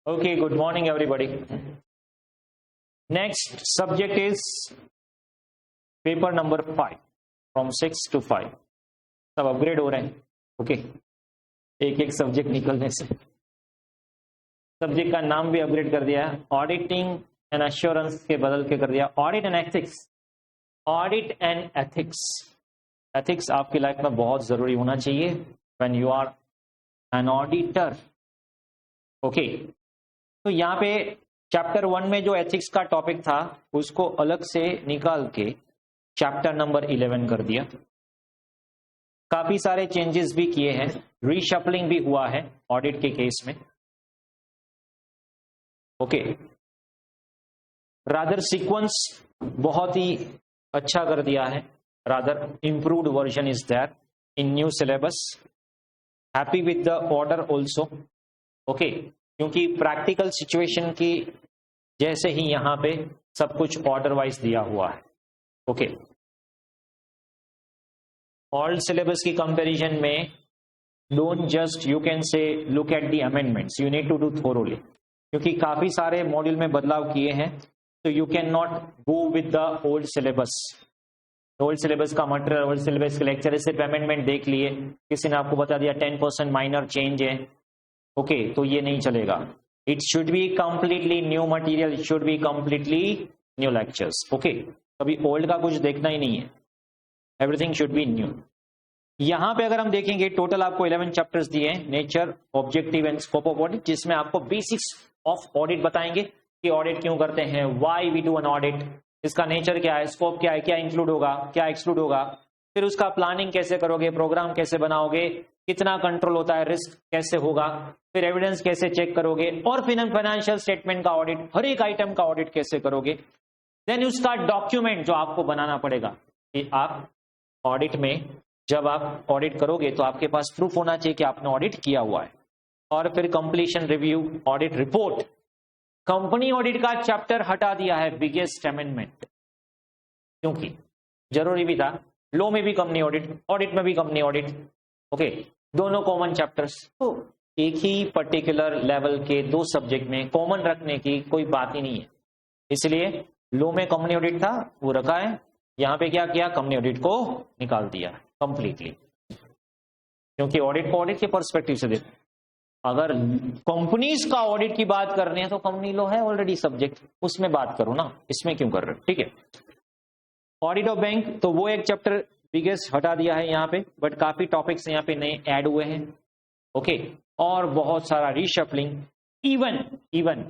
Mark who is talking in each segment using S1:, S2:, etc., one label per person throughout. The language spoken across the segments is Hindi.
S1: Okay, good morning everybody. Next subject is paper number 5 from 6 to 5. सब अपग्रेड हो रहे हैं. ओके, एक एक सब्जेक्ट निकलने से सब्जेक्ट का नाम भी अपग्रेड कर दिया है. ऑडिटिंग एंड एश्योरेंस के बदल के कर दिया audit and ethics. Audit and ethics. Ethics आपकी लाइफ में बहुत जरूरी होना चाहिए when you are an auditor. Okay, तो यहाँ पे चैप्टर 1 में जो एथिक्स का टॉपिक था उसको अलग से निकाल के चैप्टर नंबर 11 कर दिया. काफी सारे चेंजेस भी किए हैं, रीशफलिंग भी हुआ है ऑडिट के केस में. ओके, रादर सीक्वेंस बहुत ही अच्छा कर दिया है. Rather improved version is there in new syllabus. Happy with the order also. Okay, क्योंकि प्रैक्टिकल सिचुएशन की जैसे ही यहां पे सब कुछ ऑर्डर वाइज दिया हुआ है. ओके, ओल्ड सिलेबस की कंपैरिजन में don't just you can say look at the amendments, you need to do thoroughly, क्योंकि काफी सारे मॉड्यूल में बदलाव किए हैं. तो you can not go with the old syllabus. Old syllabus का मटेरियल, ओल्ड सिलेबस के लेक्चर सिर्फ अमेंडमेंट देख लिए, किसी ने आपको बता दिया 10% माइनर चेंज है. ओके, तो ये नहीं चलेगा. It should be completely new material, it should be completely new lectures. Okay, कभी ओल्ड का कुछ देखना ही नहीं है, एवरीथिंग शुड बी न्यू. यहां पे अगर हम देखेंगे टोटल आपको 11 चैप्टर्स दिए हैं, nature, objective and scope of audit, जिसमें आपको बेसिक्स ऑफ ऑडिट बताएंगे कि ऑडिट क्यों करते हैं, why we do an audit, इसका नेचर क्या है, स्कोप क्या है, क्या इंक्लूड होगा, क्या एक्सक्लूड होगा, फिर उसका प्लानिंग कैसे करोगे, प्रोग्राम कैसे बनाओगे, कितना कंट्रोल होता है, रिस्क कैसे होगा, फिर एविडेंस कैसे चेक करोगे, और फिर फाइनेंशियल स्टेटमेंट का ऑडिट, हर एक आइटम का ऑडिट कैसे करोगे. देन उसका डॉक्यूमेंट जो आपको बनाना पड़ेगा कि आप ऑडिट में जब आप ऑडिट करोगे तो आपके पास प्रूफ होना चाहिए कि आपने ऑडिट किया हुआ है. और फिर completion review, audit report. Company audit का चैप्टर हटा दिया है, बिगेस्ट अमेंडमेंट, क्योंकि जरूरी भी था. लॉ में भी कंपनी ऑडिट, ऑडिट में भी कंपनी ऑडिट. ओके, दोनों कॉमन चैप्टर्स. तो एक ही पर्टिकुलर लेवल के दो सब्जेक्ट में कॉमन रखने की कोई बात ही नहीं है. इसलिए लॉ में कंपनी ऑडिट था, वो रखा है. यहां पे क्या किया, कंपनी ऑडिट को निकाल दिया कंप्लीटली, क्योंकि ऑडिट को ऑडिट के पर्सपेक्टिव से देखो. अगर कंपनीज का ऑडिट की बात करनी है तो कंपनी लॉ है ऑलरेडी सब्जेक्ट, उसमें बात करो ना, इसमें क्यों कर रहे हो. ठीक है, ऑडिट ऑफ बैंक, तो वो एक चैप्टर बिगेस्ट हटा दिया है यहाँ पे, बट काफी टॉपिक्स यहाँ पे नए ऐड हुए हैं. ओके, और बहुत सारा रीशफलिंग. इवन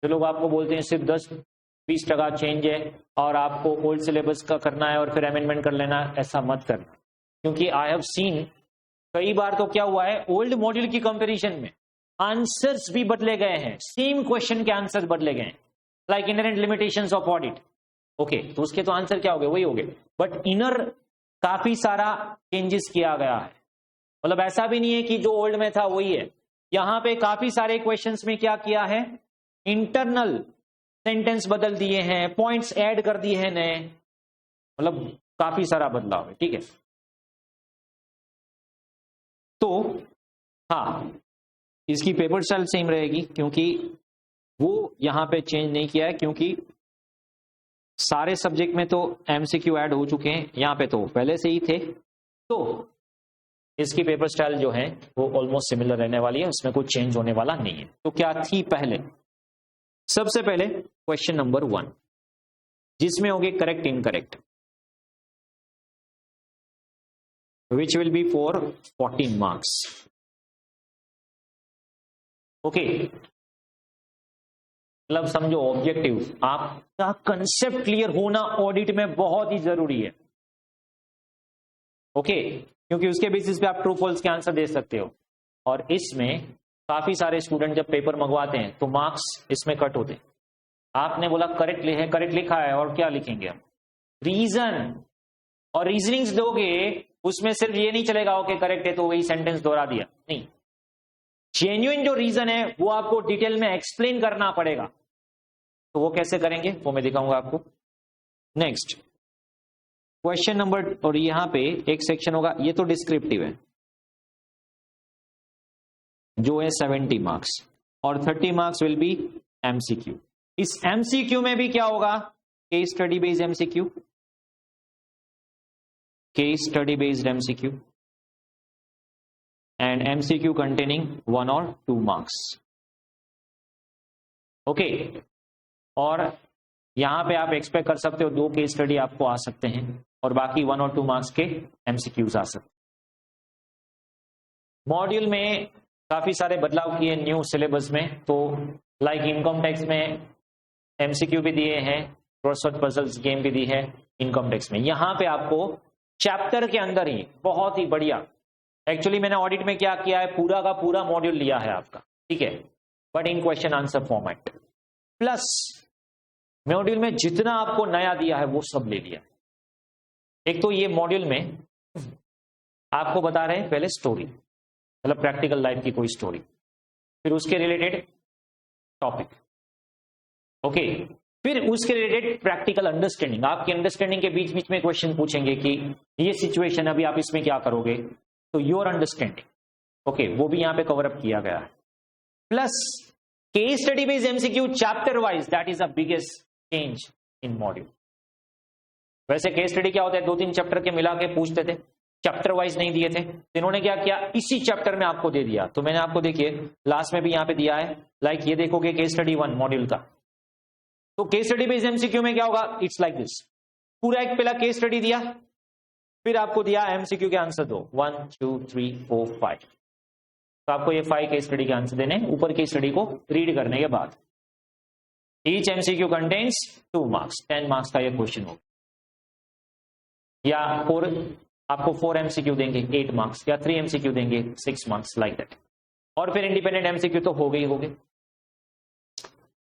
S1: जो लोग आपको बोलते हैं सिर्फ 10-20% चेंज है और आपको ओल्ड सिलेबस का करना है और फिर अमेंडमेंट कर लेना, ऐसा मत करना. क्योंकि आई हैव सीन कई बार तो क्या हुआ है, ओल्ड मॉड्यूल की कंपैरिजन में आंसर्स भी बदले गए हैं, सेम क्वेश्चन के आंसर बदले गए हैं, like inherent limitations of audit. Okay, तो उसके तो आंसर क्या हो गए, वही हो गए, बट इनर काफी सारा चेंजेस किया गया है. मतलब ऐसा भी नहीं है कि जो ओल्ड में था वही है. यहां पे काफी सारे क्वेश्चंस में क्या किया है, इंटरनल सेंटेंस बदल दिए हैं, पॉइंट्स ऐड कर दिए हैं नए, मतलब काफी सारा बदलाव है. ठीक है, तो हाँ, इसकी पेपर स्टाइल सेम रहेगी, क्योंकि वो यहां पे चेंज नहीं किया है, क्योंकि सारे सब्जेक्ट में तो एमसीक्यू ऐड हो चुके हैं, यहां पे तो पहले से ही थे. तो इसकी पेपर स्टाइल जो है वो ऑलमोस्ट सिमिलर रहने वाली है, उसमें कोई चेंज होने वाला नहीं है. तो क्या थी पहले, सबसे पहले क्वेश्चन नंबर 1, जिसमें होंगे correct incorrect, which will be for 14 marks. Okay, मतलब समझो ऑब्जेक्टिव, आपका कंसेप्ट क्लियर होना ऑडिट में बहुत ही जरूरी है. ओके, क्योंकि उसके बेसिस पे आप ट्रू फॉल्स के आंसर दे सकते हो. और इसमें काफी सारे स्टूडेंट जब पेपर मंगवाते हैं तो मार्क्स इसमें कट होते हैं. आपने बोला करेक्ट है, करेक्ट लिखा है, और क्या लिखेंगे हम, रीजन और रीजनिंग्स दोगे, उसमें सिर्फ ये नहीं चलेगा ओके करेक्ट है तो वही सेंटेंस दोहरा दिया, नहीं. जेन्युइन जो रीजन है वो आपको डिटेल में एक्सप्लेन करना पड़ेगा. तो वो कैसे करेंगे वो मैं दिखाऊंगा आपको. नेक्स्ट क्वेश्चन नंबर, और यहां पे एक सेक्शन होगा, ये तो डिस्क्रिप्टिव है, जो है 70 मार्क्स. और 30 मार्क्स विल बी एमसीक्यू। इस एमसीक्यू में भी क्या होगा, case study based MCQ, case study based MCQ and MCQ containing 1 और 2 मार्क्स। ओके, और यहां पे आप एक्सपेक्ट कर सकते हो 2 केस स्टडी आपको आ सकते हैं और बाकी 1 और 2 मार्क्स के एमसीक्यूज आ सकते हैं। मॉड्यूल में काफी सारे बदलाव किए न्यू सिलेबस में, तो लाइक इनकम टैक्स में एमसीक्यू भी दिए हैं, क्रॉसवर्ड पजल्स गेम भी दी है इनकम टैक्स में। यहां पे आपको चैप्टर के अंदर ही बहुत ही बढ़िया, एक्चुअली मैंने ऑडिट में क्या किया है, पूरा का पूरा मॉड्यूल लिया है आपका, ठीक है, but in question answer format, plus module में जितना आपको नया दिया है वो सब ले लिया। एक तो ये मॉड्यूल में आपको बता रहे हैं पहले स्टोरी, मतलब प्रैक्टिकल लाइफ की कोई स्टोरी, फिर उसके रिलेटेड टॉपिक, ओके, फिर उसके रिलेटेड प्रैक्टिकल अंडरस्टैंडिंग, आपकी अंडरस्टैंडिंग के बीच बीच में क्वेश्चन पूछेंगे कि ये सिचुएशन अभी आप इसमें क्या करोगे, तो योर अंडरस्टैंडिंग, ओके, वो भी यहां पे कवर अप किया गया है। Plus case study based MCQ chapter wise, that is the biggest change in module. वैसे केस स्टडी क्या होता है, 2-3 चैप्टर के मिला के पूछते थे, चैप्टर वाइज नहीं दिए थे, तो इन्होंने क्या किया, इसी चैप्टर में आपको दे दिया। तो मैंने आपको देखिए लास्ट में भी यहां पे दिया है, लाइक ये देखोगे केस स्टडी 1 मॉड्यूल का, तो केस स्टडी बेस्ड एमसीक्यू में क्या होगा, इट्स लाइक दिस, पूरा एक पहला केस स्टडी दिया, फिर आपको दिया एमसीक्यू के आंसर दो, 1 2 3 4 5, तो आपको ये 5 केस स्टडी के आंसर देने, ऊपर केस स्टडी को रीड करने के बाद। Each MCQ contains 2 marks, 10 marks का ये क्वेश्चन होगा, या आपको 4 एमसीक्यू देंगे 8 मार्क्स, या 3 एमसीक्यू देंगे 6 मार्क्स, लाइक दैट। और फिर इंडिपेंडेंट एमसीक्यू तो हो गई होंगे।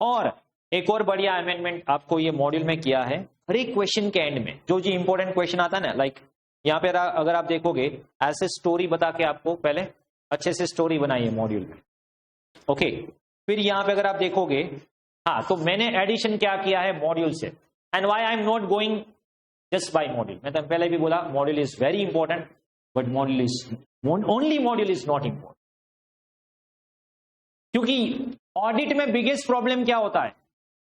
S1: और एक और बढ़िया अमेंडमेंट आपको ये मॉड्यूल में किया है, हर एक क्वेश्चन के एंड में जो जी इंपॉर्टेंट क्वेश्चन आता है ना, लाइक यहाँ पे अगर आप देखोगे ऐसे स्टोरी बता के आपको पहले अच्छे से स्टोरी बनाई है मॉड्यूल में, ओके, फिर यहाँ पे अगर आप देखोगे, हाँ, तो मैंने एडिशन क्या किया है मॉड्यूल से, and why I am not going just by module. मैं तो पहले भी बोला module is very important, but module is only module is not important, क्योंकि ऑडिट में बिगेस्ट प्रॉब्लम क्या होता है,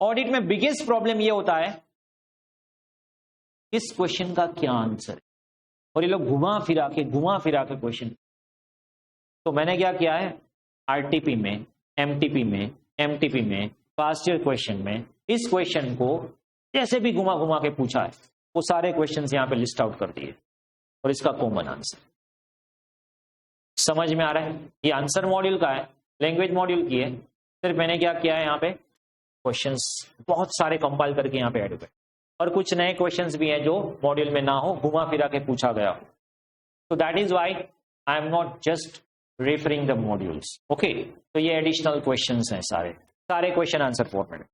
S1: ऑडिट में बिगेस्ट प्रॉब्लम ये होता है इस क्वेश्चन का क्या आंसर है, और ये लोग घुमा फिरा के क्वेश्चन। तो मैंने क्या किया है, आरटीपी में, एमटीपी में, पास्ट ईयर क्वेश्चन में इस क्वेश्चन को जैसे भी घुमा के पूछा है वो सारे क्वेश्चंस यहां पे लिस्ट आउट कर दिए, और इसका कॉमन आंसर समझ में आ रहा है। ये आंसर मॉड्यूल का है, लैंग्वेज मॉड्यूल की है, सिर्फ मैंने क्या किया है यहाँ पे क्वेश्चंस बहुत सारे कंपाइल करके यहाँ पे ऐड हुए, और कुछ नए क्वेश्चंस भी हैं जो मॉड्यूल में ना हो, घुमा फिरा के पूछा गया हो। तो that is why I am not just referring the modules, okay. तो ये एडिशनल क्वेश्चंस हैं, सारे क्वेश्चन आंसर फॉर्मेट।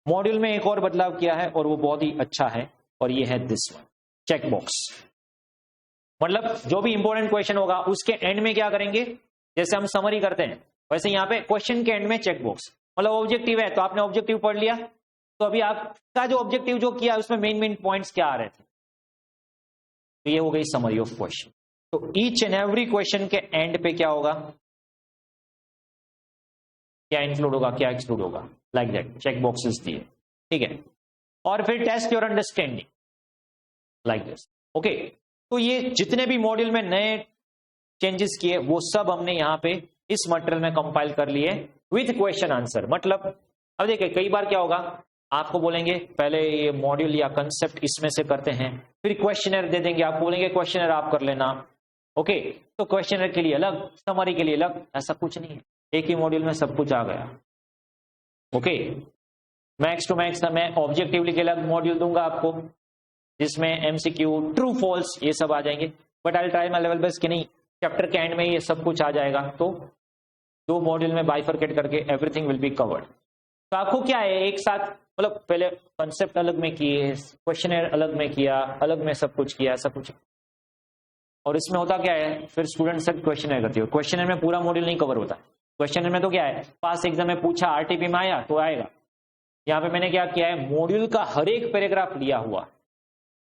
S1: मॉड्यूल में एक और बदलाव किया है और वो बहुत ही अच्छा है, और ये है दिस वन, चेक बॉक्स। मतलब जो भी इंपॉर्टेंट क्वेश्चन होगा उसके एंड में क्या करेंगे, जैसे हम समरी करते हैं वैसे यहाँ पे क्वेश्चन के एंड में चेक बॉक्स, मतलब ऑब्जेक्टिव है तो आपने ऑब्जेक्टिव पढ़ लिया, तो अभी आपका जो ऑब्जेक्टिव जो किया उसमें मेन पॉइंट्स क्या आ रहे थे, तो ये हो गई समरी ऑफ क्वेश्चन। तो ईच एंड एवरी क्वेश्चन के एंड पे क्या होगा, क्या इंक्लूड होगा, क्या एक्सक्लूड होगा, लाइक दैट, चेक बॉक्सेस दिए, ठीक है। और फिर test your understanding like this, okay. तो ये जितने भी मॉड्यूल में नए चेंजेस किए वो सब हमने यहाँ पे इस मटेरियल में कंपाइल कर लिए विथ क्वेश्चन आंसर। मतलब अब देखिए कई बार क्या होगा, आपको बोलेंगे पहले ये मॉड्यूल या कंसेप्ट इसमें से करते हैं, फिर क्वेश्चनर दे देंगे, आपको बोलेंगे क्वेश्चनर आप कर लेना, ओके। तो क्वेश्चनर के लिए अलग, समरी के लिए अलग, ऐसा कुछ नहीं है, एक ही मॉड्यूल में सब कुछ आ गया, ओके। मैक्स टू मैक्स मैं ऑब्जेक्टिवली के अलग मॉड्यूल दूंगा आपको, जिसमें एमसीक्यू, ट्रू फॉल्स ये सब आ जाएंगे, but I try my level best कि नहीं चैप्टर के एंड में ये सब कुछ आ जाएगा, तो 2 मॉड्यूल में बाइफरकेट करके एवरीथिंग विल बी कवर्ड। तो आपको क्या है, एक साथ मतलब पहले कॉन्सेप्ट अलग में किए, क्वेश्चनर अलग में किया, अलग में सब कुछ किया, सब कुछ। और इसमें होता क्या है, फिर स्टूडेंट से क्वेश्चनर करती हो, क्वेश्चनर में पूरा मॉड्यूल नहीं कवर होता, क्वेश्चनर में तो क्या है, पास एग्जाम में पूछा, आरटीपी में आया तो आएगा। यहाँ पे मैंने क्या किया है, मॉड्यूल का हर एक पैराग्राफ लिया हुआ,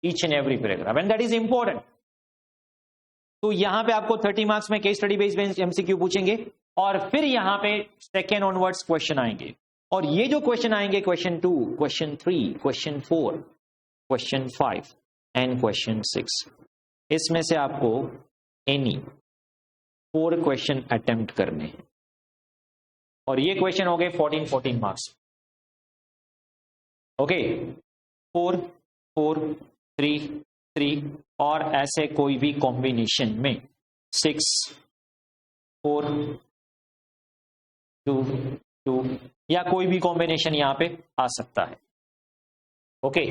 S1: each and every paragraph, and that is important. तो यहाँ पे आपको 30 मार्क्स में केस स्टडी बेस्ड एमसीक्यू पूछेंगे, और फिर यहां पे सेकेंड ऑनवर्ड्स क्वेश्चन आएंगे, और ये जो क्वेश्चन आएंगे question 2, question 3, question 4, question 5 and question 6, इसमें से आपको एनी 4 क्वेश्चन अटेम्प्ट करने हैं, और ये क्वेश्चन हो गए 14 मार्क्स। ओके, 4 4 3 3 और ऐसे कोई भी कॉम्बिनेशन में 6 4 2 2 या कोई भी कॉम्बिनेशन यहां पे आ सकता है। Okay,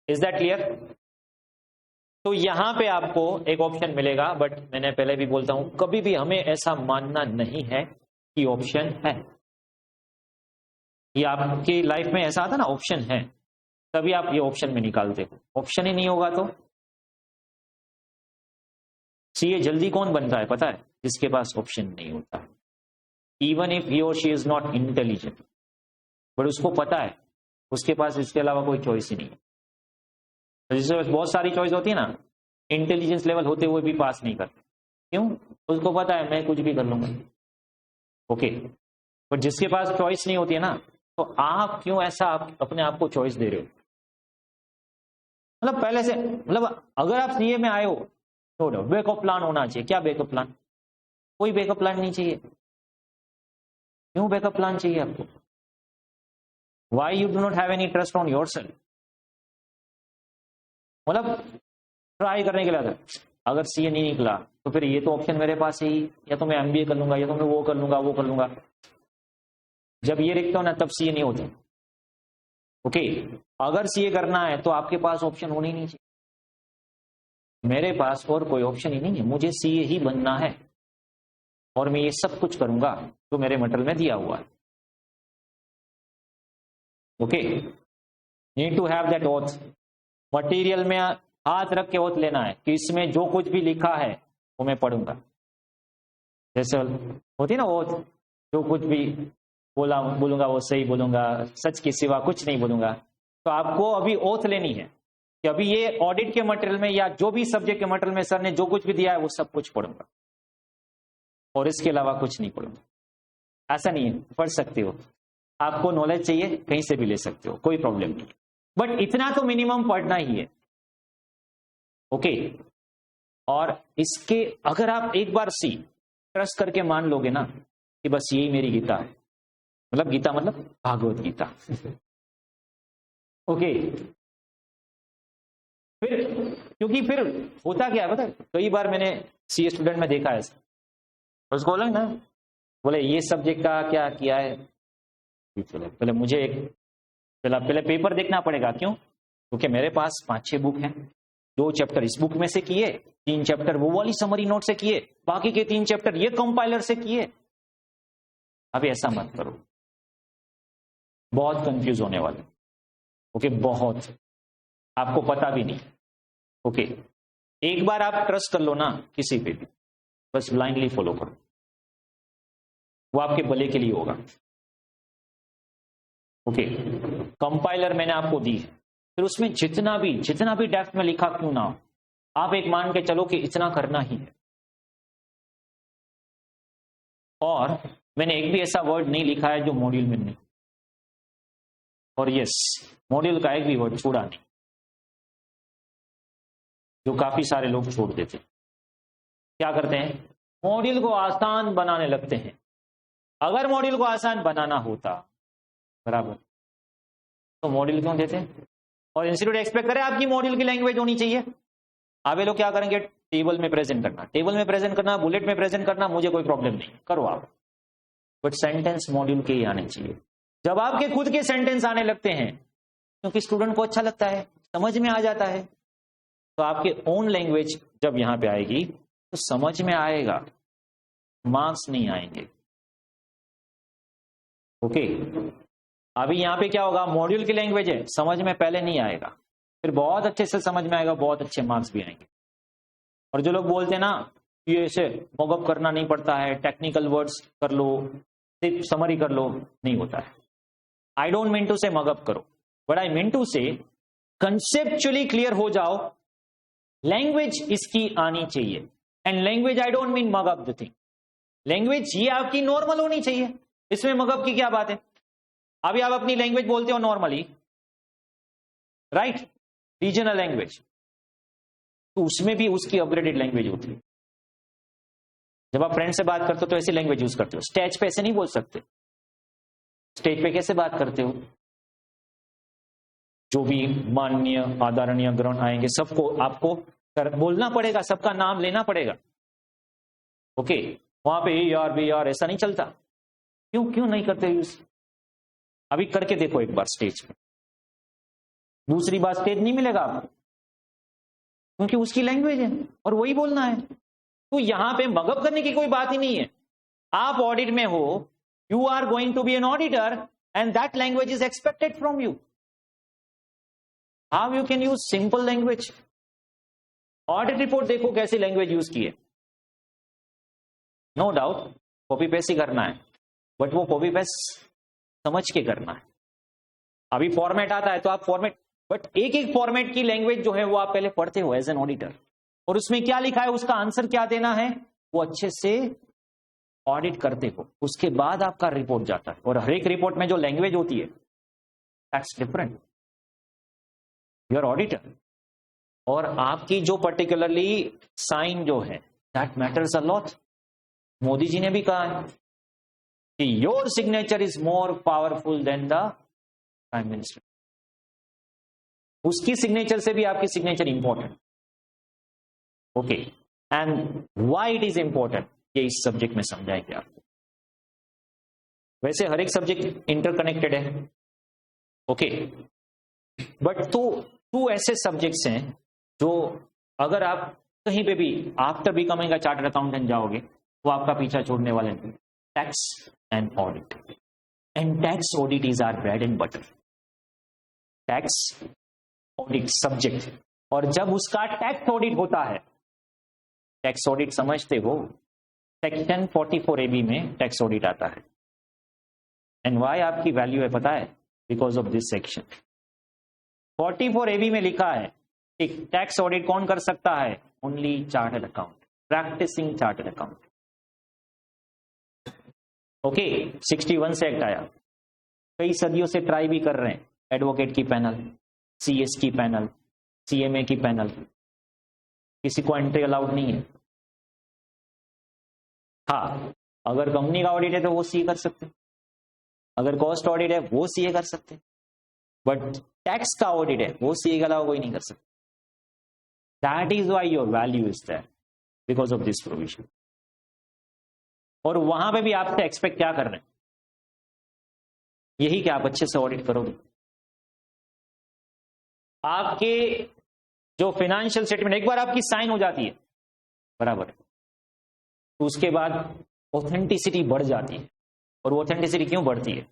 S1: is that clear? तो यहां पे आपको एक ऑप्शन मिलेगा, बट मैंने पहले भी बोलता हूं कभी भी हमें ऐसा मानना नहीं है कि ऑप्शन है। ये आपकी लाइफ में ऐसा आता ना, ऑप्शन है, तभी आप ये ऑप्शन में निकालते हो। ऑप्शन ही नहीं होगा तो सीए जल्दी कौन बनता है पता है? जिसके पास ऑप्शन नहीं होता है। इवन इफ ही और she is not intelligent, but उसको पता है उसके पास इसके अलावा कोई चॉइस ही नहीं है। तो जिसके पास बहुत सारी चॉइस होती है ना, इंटेलिजेंस लेवल होते हुए भी पास नहीं करते। क्यों? उसको पता है मैं कुछ भी कर लूंगा। ओके, बट जिसके पास चॉइस नहीं होती है ना, तो आप क्यों ऐसा अपने आप को चॉइस दे रहे हो? मतलब पहले से, मतलब अगर आप सीए में आए हो तो बैकअप प्लान होना चाहिए। क्या बैकअप प्लान? कोई बैकअप प्लान नहीं चाहिए। क्यों बैकअप प्लान चाहिए आपको? Why you do not have any trust on yourself? मतलब ट्राई करने के लिए अगर सीए नहीं निकला तो फिर ये तो ऑप्शन मेरे पास है ही, या तो मैं एमबीए कर लूंगा, या तो मैं वो कर लूंगा वो कर लूंगा। जब ये लिखता हूं ना तब सीए नहीं होता। ओके, अगर सीए करना है तो आपके पास ऑप्शन होने ही नहीं चाहिए। मेरे पास और कोई ऑप्शन ही नहीं है, मुझे सीए ही बनना है, और मैं ये सब कुछ करूंगा जो मेरे मटेरियल में दिया हुआ है। Okay, need to have that oath. Material में हाथ रख के ओथ लेना है कि इसमें जो कुछ भी लिखा है वो मैं पढ़ूंगा। जैसे होती है ना ओथ, जो कुछ भी बोलूंगा वो सही बोलूंगा, सच के सिवा कुछ नहीं बोलूंगा। तो आपको अभी ओथ लेनी है कि अभी ये ऑडिट के मटेरियल में या जो भी सब्जेक्ट के मटेरियल में सर ने जो कुछ भी दिया है वो सब कुछ पढ़ूंगा, और इसके अलावा कुछ नहीं पढ़ूंगा। ऐसा नहीं है, पढ़ सकते हो, आपको नॉलेज चाहिए कहीं से भी ले सकते हो, कोई प्रॉब्लम नहीं, बट इतना तो मिनिमम पढ़ना ही है। ओके, और इसके अगर आप एक बार ट्रस्ट करके मान लोगे ना कि बस यही मेरी गीता है, मतलब गीता मतलब भागवत गीता। ओके, फिर क्योंकि फिर होता क्या है पता है, कई बार मैंने सीए स्टूडेंट में देखा है, उसको बोला ना, बोले ये सब्जेक्ट का क्या किया है, पहले मुझे पहले पेपर देखना पड़ेगा। क्यों? क्योंकि मेरे पास 5-6 बुक हैं, 2 चैप्टर इस बुक में से किए, 3 चैप्टर वो वाली समरी नोट से किए, बाकी के 3 चैप्टर ये कंपाइलर से किए। अभी ऐसा मत करो, बहुत कंफ्यूज होने वाले। ओके, बहुत, आपको पता भी नहीं। ओके, एक बार आप ट्रस्ट कर लो ना किसी पे भी, बस ब्लाइंडली फॉलो करो, वो आपके भले के लिए होगा। ओके, कंपाइलर मैंने आपको दी है, फिर उसमें जितना भी डेप्थ में लिखा क्यों ना हो, आप एक मान के चलो कि इतना करना ही है। और मैंने एक भी ऐसा वर्ड नहीं लिखा है जो मॉड्यूल में नहीं, और यस, मॉड्यूल का एक भी वर्ड छोड़ा नहीं, जो काफी सारे लोग छोड़ देते। क्या करते हैं? मॉड्यूल को आसान बनाने लगते हैं। अगर मॉड्यूल को आसान बनाना होता बराबर, तो मॉड्यूल क्यों देते हैं? और इंस्टीट्यूट एक्सपेक्ट करे आपकी मॉड्यूल की लैंग्वेज होनी चाहिए। आप ये लोग क्या करेंगे? टेबल में प्रेजेंट करना, बुलेट में प्रेजेंट करना, मुझे कोई प्रॉब्लम नहीं, करो आप, बट सेंटेंस मॉड्यूल के ही आने चाहिए। जब आपके खुद के सेंटेंस आने लगते हैं, क्योंकि स्टूडेंट को अच्छा लगता है, समझ में आ जाता है, तो आपके ओन लैंग्वेज जब यहां पे आएगी तो समझ में आएगा, मार्क्स नहीं आएंगे। ओके, अभी यहां पे क्या होगा? मॉड्यूल की लैंग्वेज है, समझ में पहले नहीं आएगा, फिर बहुत अच्छे से समझ में आएगा, बहुत अच्छे मार्क्स भी आएंगे। और जो लोग बोलते हैं ना ये ऐसे मॉकअप करना नहीं पड़ता है, टेक्निकल वर्ड्स कर लो, सिर्फ समरी कर लो, नहीं होता है। आई डोंट मीन टू से मॉकअप करो, बट आई मीन टू से कंसेप्चुअली क्लियर हो जाओ, लैंग्वेज इसकी आनी चाहिए। And language I don't mean mock-up the thing, language ये आपकी नॉर्मल होनी चाहिए, इसमें मगब की क्या बात है। अभी आप अपनी लैंग्वेज बोलते हो नॉर्मली, राइट, रीजनल लैंग्वेज, तो उसमें भी उसकी अपग्रेडेड लैंग्वेज होती है। जब आप फ्रेंड से बात करते हो तो ऐसी लैंग्वेज यूज करते हो, स्टेज पे ऐसे नहीं बोल सकते। स्टेज पे कैसे बात करते हो, जो भी माननीय आदरणीय ग्रहण आएंगे सबको आपको बोलना पड़ेगा, सबका नाम लेना पड़ेगा। ओके, वहां पे यार भी यार ऐसा नहीं चलता। क्यों नहीं करते यूज? अभी करके देखो एक बार स्टेज पे, दूसरी बार स्टेज नहीं मिलेगा आपको, क्योंकि उसकी लैंग्वेज है और वही बोलना है। तो यहां पे मगब करने की कोई बात ही नहीं है। आप ऑडिट में हो, you are going to be an auditor and that language is expected from you. How you can use simple language? Audit report देखो कैसी लैंग्वेज यूज की है। नो डाउट कॉपी पेस्ट ही करना है, बट वो कॉपी पेस्ट समझ के करना है। अभी फॉर्मेट आता है तो आप फॉर्मेट, बट एक एक फॉर्मेट की लैंग्वेज जो है वो आप पहले पढ़ते हो एज एन ऑडिटर, और उसमें क्या लिखा है उसका आंसर क्या देना है वो अच्छे से ऑडिट करते हो, उसके बाद आपका रिपोर्ट जाता है। और हर एक रिपोर्ट में जो लैंग्वेज होती है दैट्स डिफरेंट। योर ऑडिटर, और आपकी जो पर्टिकुलरली साइन जो है that matters a lot. Modi ji ने भी कहा है कि your signature is more powerful than the prime minister. उसकी सिग्नेचर से भी आपकी signature important. Okay, and why it is important ये इस सब्जेक्ट में समझाएंगे आपको। वैसे हर एक सब्जेक्ट इंटरकनेक्टेड है, ओके, बट टू ऐसे सब्जेक्ट्स हैं जो अगर आप कहीं पे भी after becoming a chartered accountant जाओगे तो आपका पीछा छोड़ने वाले हैं, tax and audit. And tax audit is our bread and butter. Tax audit subject, और जब उसका टैक्स ऑडिट होता है, टैक्स ऑडिट समझते हो, सेक्शन 44 AB में टैक्स ऑडिट आता है। एंड वाई आपकी वैल्यू है पता है? Because of this section 44 AB में लिखा है कि टैक्स ऑडिट कौन कर सकता है? Only chartered account, practising chartered account. Okay, 61 से एक्ट आया, कई सदियों से ट्राई भी कर रहे हैं एडवोकेट की पैनल, CS की पैनल, CMA की पैनल, किसी को एंट्री अलाउड नहीं है। हाँ, अगर कंपनी का ऑडिट है तो वो सीए कर सकते हैं, अगर कॉस्ट ऑडिट है वो सीए कर सकते हैं, बट टैक्स का ऑडिट है वो सीए के अलावा कोई नहीं कर सकता। That is why your value is there because of this provision. और वहां पे भी आपसे एक्सपेक्ट क्या कर रहे हैं? यही कि आप अच्छे से ऑडिट करोगे। आपके जो फाइनेंशियल स्टेटमेंट एक बार आपकी साइन हो जाती है, बराबर है, तो उसके बाद ऑथेंटिसिटी बढ़ जाती है। और वो ऑथेंटिसिटी क्यों बढ़ती है?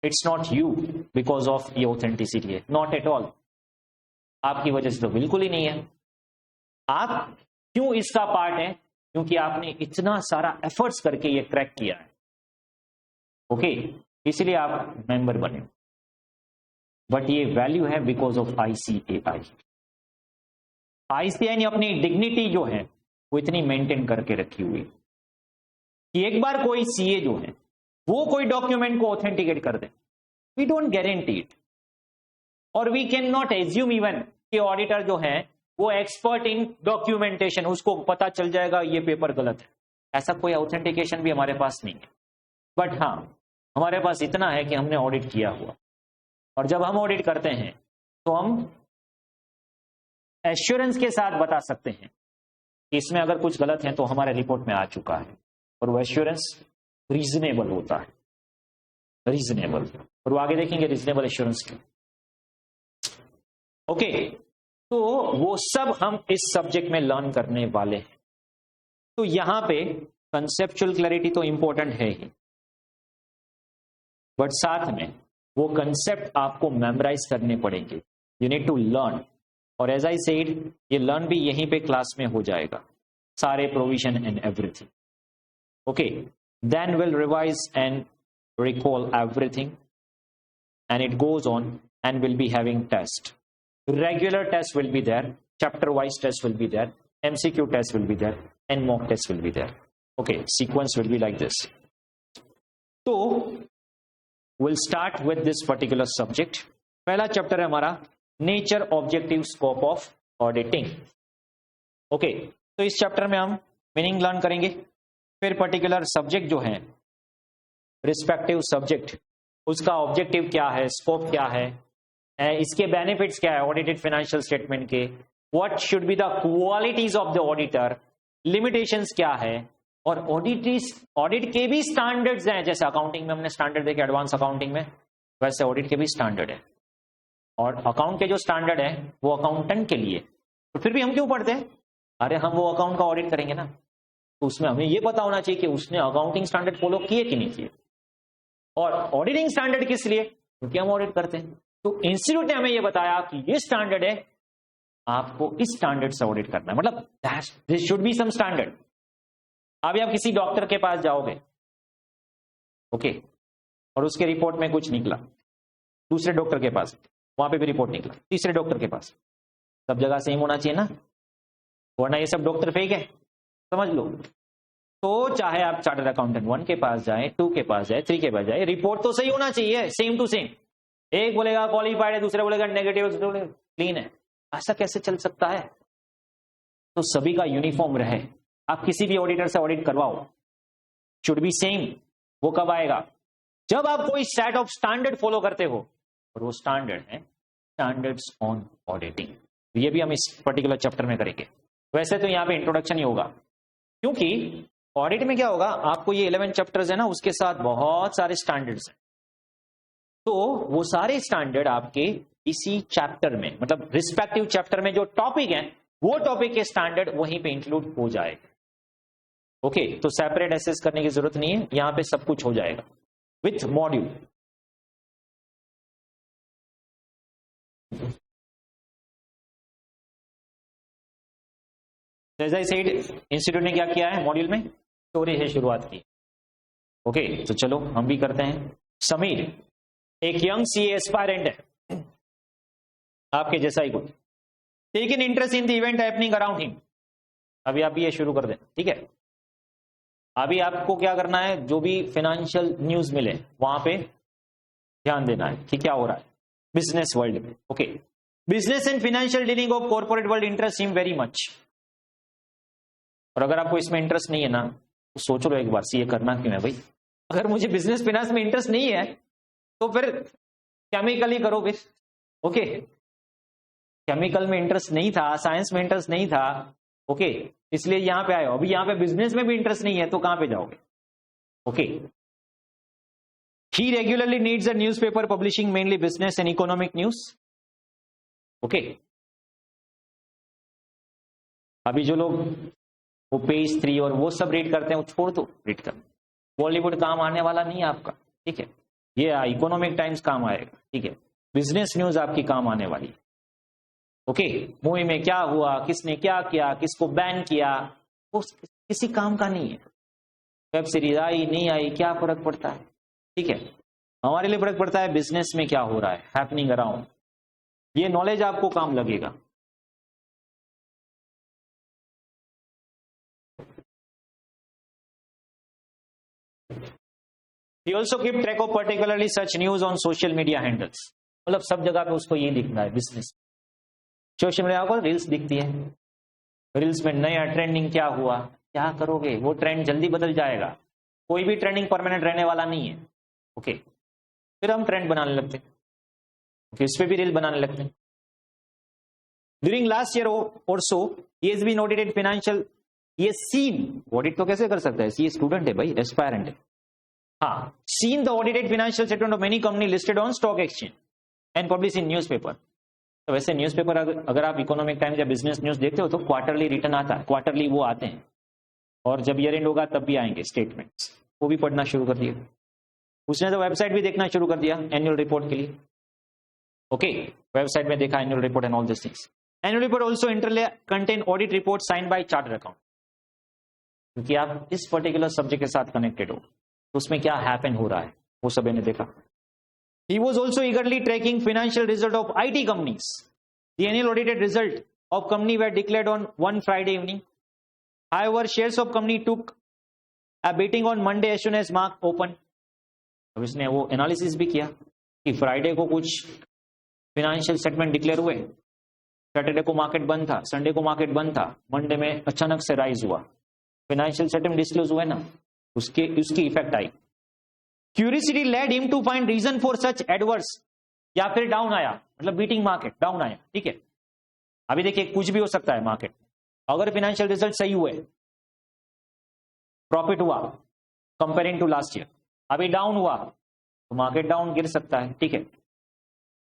S1: It's not you because of ये ऑथेंटिसिटी है, नॉट एट ऑल, आपकी वजह से तो बिल्कुल ही नहीं है। आप क्यों इसका पार्ट है? क्योंकि आपने इतना सारा एफर्ट्स करके ये क्रैक किया है। ओके, इसलिए आप मेंबर बने, बट ये वैल्यू है बिकॉज ऑफ ICAI। ICAI ने अपनी डिग्निटी जो है वो इतनी मेंटेन करके रखी हुई कि एक बार कोई सीए जो है वो कोई डॉक्यूमेंट को ऑथेंटिकेट कर दे, वी डोंट गारंटी इट, और we can not assume even कि ऑडिटर जो है वो एक्सपर्ट इन डॉक्यूमेंटेशन, उसको पता चल जाएगा ये पेपर गलत है। ऐसा कोई ऑथेंटिकेशन भी हमारे पास नहीं है। बट हाँ, हमारे पास इतना है कि हमने ऑडिट किया हुआ, और जब हम ऑडिट करते हैं तो हम एश्योरेंस के साथ बता सकते हैं कि इसमें अगर कुछ गलत है तो हमारे रिपोर्ट में आ चुका है, और वो एश्योरेंस रीजनेबल होता है, रीजनेबल। और वो आगे देखेंगे रीजनेबल एश्योरेंस क्यों। ओके, तो वो सब हम इस सब्जेक्ट में लर्न करने वाले हैं। तो यहां पे कंसेप्चुअल क्लैरिटी तो इंपॉर्टेंट है ही, बट साथ में वो कंसेप्ट आपको मेमोराइज करने पड़ेंगे। यू नीड टू लर्न, और एज आई सेड ये लर्न भी यहीं पे क्लास में हो जाएगा, सारे provision and everything. Okay, then will revise and recall everything, and it goes on and will be having test. Regular test will be there, chapter wise test will be there, MCQ test will be there, and mock test will be there. Okay, sequence will be like this. So we'll start with this particular subject. पहला चैप्टर है हमारा nature, objective, scope of auditing. Okay, तो इस चैप्टर में हम मीनिंग लर्न करेंगे, फिर पर्टिकुलर सब्जेक्ट जो है, रिस्पेक्टिव सब्जेक्ट, उसका ऑब्जेक्टिव क्या है, स्कोप क्या है, इसके बेनिफिट्स क्या है ऑडिटेड फाइनेंशियल स्टेटमेंट के, what should be the qualities of the auditor, limitations क्या है, और ऑडिट के भी स्टैंडर्ड्स हैं. जैसे अकाउंटिंग में हमने स्टैंडर्ड देखे एडवांस अकाउंटिंग में, वैसे ऑडिट के भी स्टैंडर्ड है. और अकाउंट के जो स्टैंडर्ड है वो अकाउंटेंट के लिए, तो फिर भी हम क्यों पढ़ते हैं? अरे हम वो अकाउंट का ऑडिट करेंगे ना, तो उसमें हमें ये पता होना चाहिए कि उसने अकाउंटिंग स्टैंडर्ड फॉलो किए कि नहीं किए. और ऑडिटिंग स्टैंडर्ड किस लिए? क्योंकि हम ऑडिट करते हैं. तो इंस्टीट्यूट ने हमें ये बताया कि ये स्टैंडर्ड है, आपको इस स्टैंडर्ड से ऑडिट करना है, मतलब this should be some standard. अभी आप किसी डॉक्टर के पास जाओगे, ओके, और उसके रिपोर्ट में कुछ निकला, दूसरे डॉक्टर के पास वहां पे भी रिपोर्ट निकला, तीसरे डॉक्टर के पास, सब जगह सेम होना चाहिए ना, वरना ये सब डॉक्टर फेक है, समझ लो. तो चाहे आप चार्टर्ड अकाउंटेंट 1 के पास जाए, 2 के पास जाए, 3 के पास जाए, रिपोर्ट तो सही होना चाहिए, सेम टू सेम. एक बोलेगा क्वालिफाइड है, दूसरे बोलेगा नेगेटिव, दूसरे बोलेगा क्लीन है. ऐसा कैसे चल सकता है? तो सभी का यूनिफॉर्म रहे. आप किसी भी ऑडिटर से ऑडिट करवाओ, शुड बी सेम. वो कब आएगा? जब आप कोई सेट ऑफ स्टैंडर्ड फॉलो करते हो, और वो स्टैंडर्ड है स्टैंडर्ड्स ऑन ऑडिटिंग. ये भी हम इस पर्टिकुलर चैप्टर में करेंगे. वैसे तो यहाँ पे इंट्रोडक्शन ही होगा, क्योंकि ऑडिट में क्या होगा, आपको ये 11 चैप्टर्स है ना, उसके साथ बहुत सारे स्टैंडर्ड्स हैं. तो वो सारे स्टैंडर्ड आपके इसी चैप्टर में, मतलब रिस्पेक्टिव चैप्टर में जो टॉपिक है, वो टॉपिक के स्टैंडर्ड वहीं पे इंक्लूड हो जाएगा. ओके, तो सेपरेट एसेस करने की जरूरत नहीं है, यहां पे सब कुछ हो जाएगा विथ मॉड्यूल. जैसा ही सेड, इंस्टीट्यूट ने क्या किया है मॉड्यूल में, स्टोरी से शुरुआत की. ओके, तो चलो हम भी करते हैं. समीर एक यंग सीए एस्पायरेंट है, आपके जैसा ही कुछ, take an interest in the event happening around him. अभी आप ये शुरू कर दें, ठीक है? अभी आपको क्या करना है, जो भी फाइनेंशियल न्यूज मिले वहां पे ध्यान देना है कि क्या हो रहा है बिजनेस वर्ल्ड में. Okay, business and financial dealing of corporate world interest him very much. और अगर आपको इसमें इंटरेस्ट नहीं है ना, तो सोच लो एक बार, सीए करना क्यों है भाई? अगर मुझे बिजनेस फाइनेंस में इंटरेस्ट नहीं है, तो फिर केमिकल ही करो फिर. ओके, केमिकल में इंटरेस्ट नहीं था, साइंस में इंटरेस्ट नहीं था, ओके, इसलिए यहां पे आए हो. अभी यहां पे बिजनेस में भी इंटरेस्ट नहीं है, तो कहां पे जाओगे? Okay, he regularly needs a newspaper publishing mainly business and economic news. Okay, अभी जो लोग वो पेज 3 और वो सब रीड करते हैं, वो छोड़ दो रीड करना. बॉलीवुड काम आने वाला नहीं है आपका, ठीक है? ये इकोनॉमिक टाइम्स काम आएगा, ठीक है? बिजनेस न्यूज आपकी काम आने वाली है. ओके, मूवी में क्या हुआ, किसने क्या किया, किसको बैन किया, वो किसी काम का नहीं है. वेब सीरीज आई नहीं आई, क्या फर्क पड़ता है, ठीक है? हमारे लिए फर्क पड़ता है बिजनेस में क्या हो रहा है, हैपनिंग अराउंड. ये नॉलेज आपको काम लगेगा. He also keep track of particularly such news on social media handles. मतलब सब जगह पे उसको ये दिखना है बिजनेस. सोशल मीडिया पर रील्स दिखती है, रील्स में नया ट्रेंडिंग क्या हुआ, क्या करोगे? वो ट्रेंड जल्दी बदल जाएगा. कोई भी ट्रेंडिंग परमानेंट रहने वाला नहीं है. ओके, फिर हम ट्रेंड बनाने लगते हैं. ओके, इस पे भी रील बनाने लगते हैं. ड्यूरिंग लास्ट ईयर और so he has been audited financial. ये सीन ऑडिट तो कैसे कर सकता है, ये स्टूडेंट है भाई, एस्पायरेंट है. हाँ, seen the audited financial statement of many company listed on stock exchange and published in newspaper. तो वैसे न्यूज़पेपर अगर आप इकोनॉमिक टाइम्स या बिजनेस न्यूज देखते हो तो क्वार्टरली रिटर्न आता है, क्वार्टरली वो आते हैं, और जब ईयर एंड होगा तब भी आएंगे स्टेटमेंट्स. वो भी पढ़ना शुरू कर दिया. उसने तो वेबसाइट भी देखना शुरू कर दिया एनुअल रिपोर्ट के लिए. ओके, वेबसाइट में देखा annual report and all this things. Annual report also inter alia contain audit report sign by chartered account. क्योंकि आप इस पर्टिकुलर सब्जेक्ट के साथ कनेक्टेड हो, तो उसमें क्या हैपन हो रहा है वो सब मैंने देखा. He was also eagerly tracking financial result of IT companies. The annual audited result of company were declared on one Friday evening. However, shares of company took a beating on Monday as soon as market opened. अब इसने वो एनालिसिस भी किया कि फ्राइडे को कुछ फिनेंशियल स्टेटमेंट डिक्लेयर हुए, सैटरडे को मार्केट बंद था, संडे को मार्केट बंद था, मंडे में अचानक से राइज हुआ, फिनेंशियल स्टेटमेंट डिस्क्लोज हुए ना, उसकी इफेक्ट आई। Curiosity led him to find reason for such adverse, या फिर डाउन आया, मतलब बीटिंग मार्केट डाउन आया, ठीक है। अभी देखिए कुछ भी हो सकता है मार्केट, अगर फिनेंशियल रिजल्ट सही हुए, प्रॉफिट हुआ कंपेयरिंग टू लास्ट ईयर, अभी डाउन हुआ तो मार्केट डाउन गिर सकता है, ठीक है।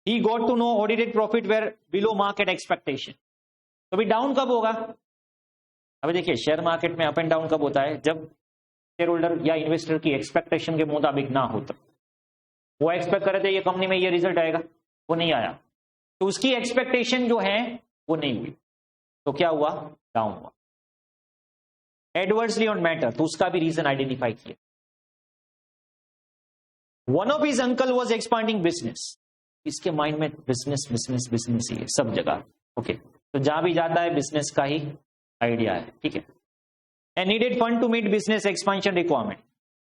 S1: He got to know audited profit were below market expectation. तो अभी डाउन कब होगा? अभी देखिए शेयर मार्केट में अप एंड डाउन कब होता है? जब शेयर होल्डर या इन्वेस्टर की एक्सपेक्टेशन के मुताबिक ना हो। तब वो एक्सपेक्ट कर रहे थे ये कंपनी में ये रिजल्ट आएगा, वो नहीं आया, तो उसकी एक्सपेक्टेशन जो है वो नहीं हुई, तो क्या हुआ? डाउन हुआ। एडवर्सली ऑन मैटर, तो उसका भी रीजन आइडेंटिफाई किया। One of his uncle was expanding business, इसके माइंड में बिजनेस बिजनेस बिजनेस ही है सब जगह, ओके। तो जहां भी जाता है बिजनेस का ही आइडिया है, ठीक है। And needed fund to meet business expansion requirement,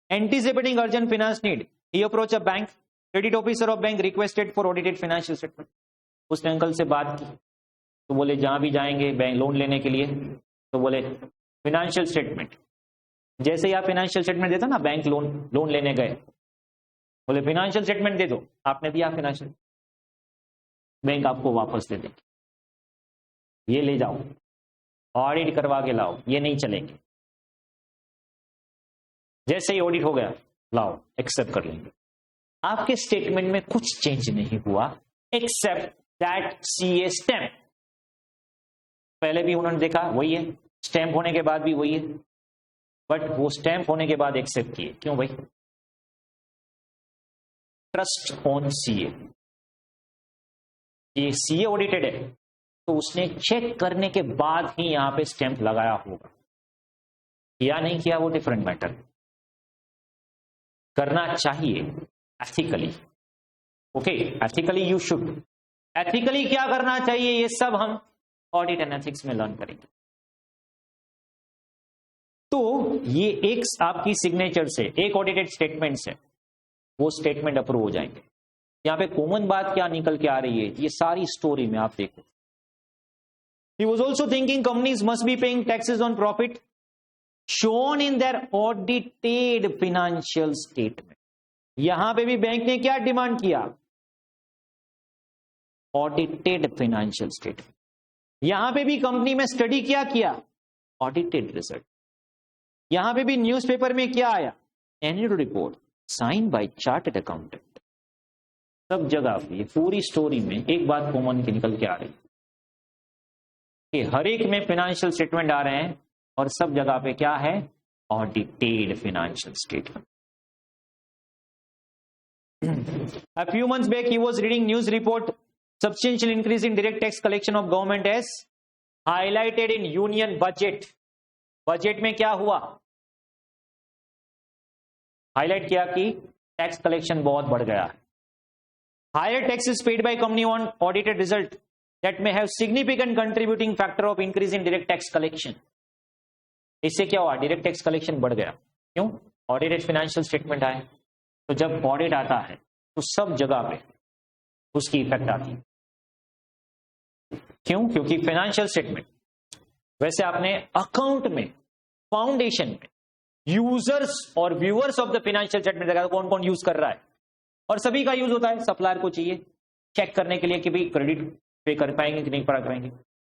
S1: anticipating urgent finance need, he approach a bank, credit officer of bank requested for audited financial statement. उसने अंकल से बात की, तो बोले जहां भी जाएंगे बैंक लोन लेने के लिए, तो बोले फाइनेंशियल स्टेटमेंट, जैसे ही आप फाइनेंशियल स्टेटमेंट देता ना, बैंक लोन लेने गए, बोले फाइनेंशियल स्टेटमेंट दे दो, आपने दिया फाइनेंशियल, बैंक आपको वापस दे देंगे, ये ले जाओ ऑडिट करवा के लाओ, ये नहीं चलेंगे। जैसे ही ऑडिट हो गया, लाओ एक्सेप्ट कर लेंगे। आपके स्टेटमेंट में कुछ चेंज नहीं हुआ एक्सेप्ट दैट सीए स्टैंप, पहले भी उन्होंने देखा वही है, स्टैंप होने के बाद भी वही है, बट वो स्टैंप होने के बाद एक्सेप्ट किए, क्यों भाई? ट्रस्ट ऑन सीए, ये सीए ऑडिटेड है, तो उसने चेक करने के बाद ही यहां पे स्टैंप लगाया होगा, या नहीं किया वो डिफरेंट मैटर, करना चाहिए ethically, okay. Ethically you should, ethically क्या करना चाहिए ये सब हम ऑडिट एंड एथिक्स में लर्न करेंगे। तो ये एक आपकी सिग्नेचर से, एक ऑडिटेड स्टेटमेंट से वो स्टेटमेंट अप्रूव हो जाएंगे। यहां पे कॉमन बात क्या निकल के आ रही है, ये सारी स्टोरी में आप देखो। He was also thinking companies must be paying taxes on profit shown in their audited financial statement. यहां पे भी बैंक ने क्या डिमांड किया? Audited financial statement. यहां पे भी कंपनी में स्टडी क्या किया? Audited result. यहां पे भी न्यूज़पेपर में क्या आया? Annual report sign by chartered accountant. सब जगह पे ये पूरी स्टोरी में एक बात कॉमन की निकल के आ रही कि हर एक में फाइनेंशियल स्टेटमेंट आ रहे हैं और सब जगह पे क्या है? Audited financial statement. A few months back he was reading news report, substantial increase in direct tax collection of government as highlighted in union budget. Budget में क्या हुआ? हाईलाइट किया कि टैक्स कलेक्शन बहुत बढ़ गया है। Higher taxes paid by company on audited result that may have significant contributing factor of increase in direct tax collection. इससे क्या हुआ? डायरेक्ट टैक्स कलेक्शन बढ़ गया। क्यों? ऑडिटेड फाइनेंशियल स्टेटमेंट आए, तो जब ऑडिट आता है तो सब जगह पे उसकी इफेक्ट आती है। क्यों? क्योंकि फाइनेंशियल स्टेटमेंट, वैसे आपने अकाउंट में, फाउंडेशन में यूजर्स और viewers of the financial statement देखा कौन कौन यूज कर रहा है, और सभी का यूज होता है। सप्लायर को चाहिए चेक करने के लिए कि भाई क्रेडिट पे कर पाएंगे कि नहीं कर पाएंगे,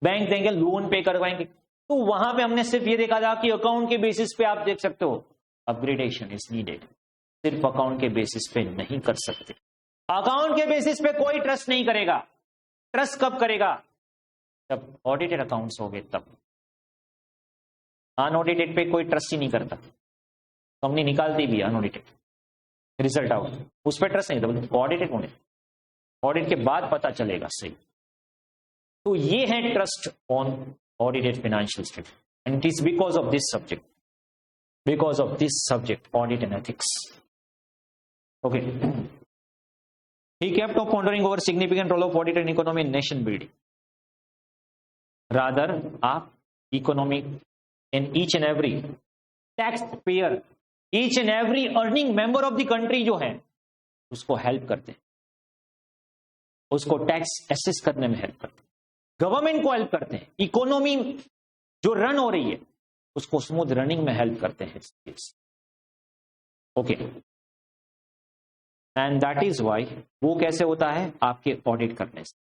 S1: बैंक देंगे, लोन पे कर पाएंगे। तो वहां पे हमने सिर्फ ये देखा था कि अकाउंट के बेसिस पे आप देख सकते हो अपग्रेडेशन इज नीडेड। सिर्फ अकाउंट के बेसिस पे नहीं कर सकते। अकाउंट के बेसिस पे कोई ट्रस्ट नहीं करेगा। ट्रस्ट कब करेगा? जब ऑडिटेड अकाउंट्स हो गए तब। अनऑडिटेड पे कोई ट्रस्ट ही नहीं करता। कंपनी निकालती भी अनऑडिटेड रिजल्ट आउट, उस पर ट्रस्ट नहीं था। ऑडिटेड होने, ऑडिट के बाद पता चलेगा सही। तो ये है trust on audited financial statement, and it is because of this subject, because of this subject audit and ethics. Okay, he kept of pondering over significant role of audit in economy and nation building. Rather आप economic in each and every tax payer, each and every earning member of the country जो है उसको हेल्प करते हैं, उसको टैक्स एसेस करने में हेल्प करते हैं, गवर्नमेंट को हेल्प करते हैं, इकोनॉमी जो रन हो रही है उसको स्मूथ रनिंग में हेल्प करते हैं। Okay, and that is why वो कैसे होता है, आपके ऑडिट करने से।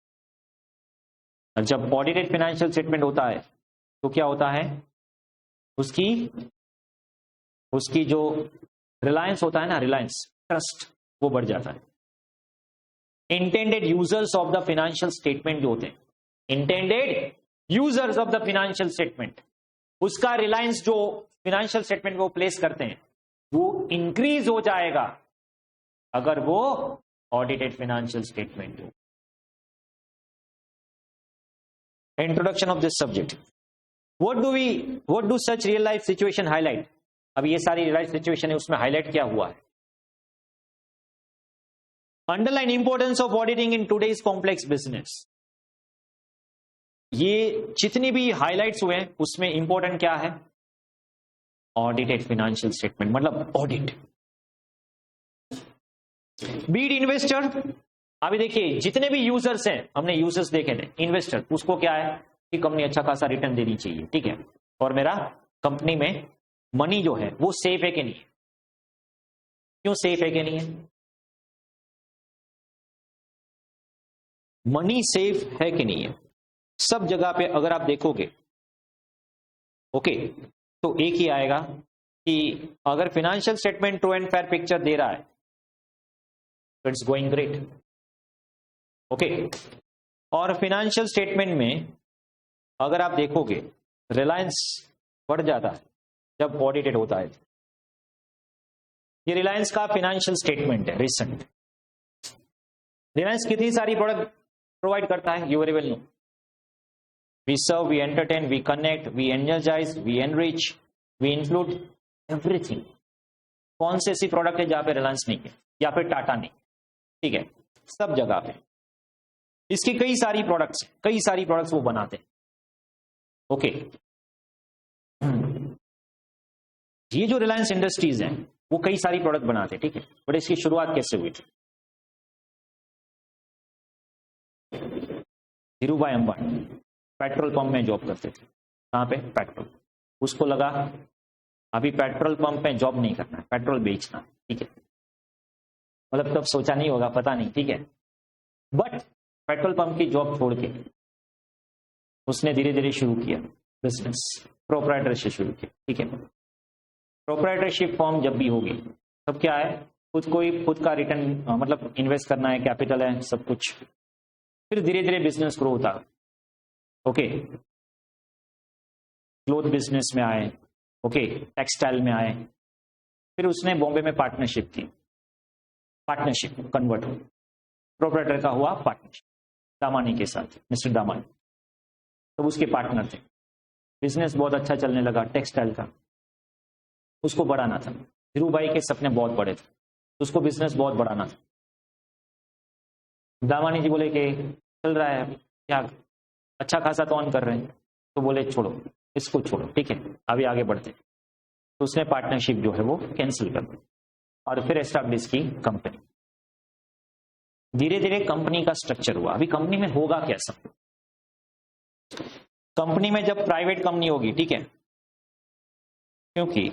S1: और जब ऑडिटेड फाइनेंशियल स्टेटमेंट होता है तो क्या होता है, उसकी जो रिलायंस होता है ना, रिलायंस ट्रस्ट, वो बढ़ जाता है। Intended users of the financial statement जो होते हैं, intended users of the financial statement, उसका रिलायंस जो फाइनेंशियल स्टेटमेंट वो प्लेस करते हैं वो इंक्रीज हो जाएगा अगर वो ऑडिटेड फाइनेंशियल स्टेटमेंट हो। Introduction of this subject, what do such real life situation highlight. अब ये सारी रियल लाइफ सिचुएशन है, उसमें हाईलाइट क्या हुआ है, underline importance of auditing in today's complex business. ये जितनी भी हाइलाइट्स हुए हैं उसमें इंपॉर्टेंट क्या है, ऑडिटेड फाइनेंशियल स्टेटमेंट, मतलब ऑडिट। बीट इन्वेस्टर, अभी देखिए जितने भी यूजर्स हैं, हमने यूजर्स देखे थे, इन्वेस्टर उसको क्या है कि कंपनी अच्छा खासा रिटर्न देनी चाहिए, ठीक है, और मेरा कंपनी में मनी जो है वो सेफ है कि नहीं है। क्यों सेफ है कि नहीं है, मनी सेफ है कि नहीं है, सब जगह पे अगर आप देखोगे ओके तो एक ही आएगा कि अगर financial statement true and fair picture दे रहा है तो इट्स गोइंग ग्रेट। ओके, और फाइनेंशियल स्टेटमेंट में अगर आप देखोगे रिलायंस बढ़ जाता है जब ऑडिटेड होता है। ये रिलायंस का फाइनेंशियल स्टेटमेंट है रिसेंट। रिलायंस कितनी सारी प्रोडक्ट प्रोवाइड करता है, you very well know. We serve, we entertain, we connect, we energize, we enrich, we include everything। कौन से ऐसी प्रोडक्ट है जहां पे रिलायंस नहीं है या फिर टाटा नहीं, ठीक है, सब जगह पे इसकी कई सारी प्रोडक्ट्स वो बनाते हैं। ओके, ये जो रिलायंस इंडस्ट्रीज हैं वो कई सारी प्रोडक्ट बनाते हैं, ठीक है, बट इसकी शुरुआत कैसे हुई थी, धीरू भाई अंबानी पेट्रोल पंप में जॉब करते थे। कहां पे, पेट्रोल, उसको लगा अभी पेट्रोल पंप में जॉब नहीं करना है, पेट्रोल बेचना, ठीक है, मतलब तब सोचा नहीं होगा, पता नहीं, ठीक है, बट पेट्रोल पंप की जॉब छोड़ के उसने धीरे धीरे शुरू किया बिजनेस, प्रोप्राइटरशिप शुरू किया, ठीक है। प्रोप्राइटरशिप फॉर्म जब भी होगी तब क्या है, खुद का रिटर्न मतलब इन्वेस्ट करना है, कैपिटल है, सब कुछ, फिर धीरे धीरे बिजनेस ग्रो होता। ओके, क्लोथ बिजनेस में आए, ओके, टेक्सटाइल में आए, फिर उसने बॉम्बे में पार्टनरशिप की, पार्टनरशिप कन्वर्ट हो, प्रोप्राइटर का हुआ पार्टनरशिप दामानी के साथ, मिस्टर दामानी, तो उसके पार्टनर थे, बिजनेस बहुत अच्छा चलने लगा टेक्सटाइल का, उसको बढ़ाना था। धीरू भाई के सपने बहुत बड़े थे, उसको बिजनेस बहुत बढ़ाना था। दामानी जी बोले कि चल रहा है क्या, अच्छा खासा तो ऑन कर रहे हैं, तो बोले छोड़ो इसको, छोड़ो, ठीक है, अभी आगे बढ़ते। तो उसने पार्टनरशिप जो है वो कैंसिल कर दी और फिर एस्टैब्लिश की कंपनी। धीरे धीरे कंपनी का स्ट्रक्चर हुआ। अभी कंपनी में होगा कैसा, कंपनी में जब प्राइवेट कंपनी होगी, ठीक है, क्योंकि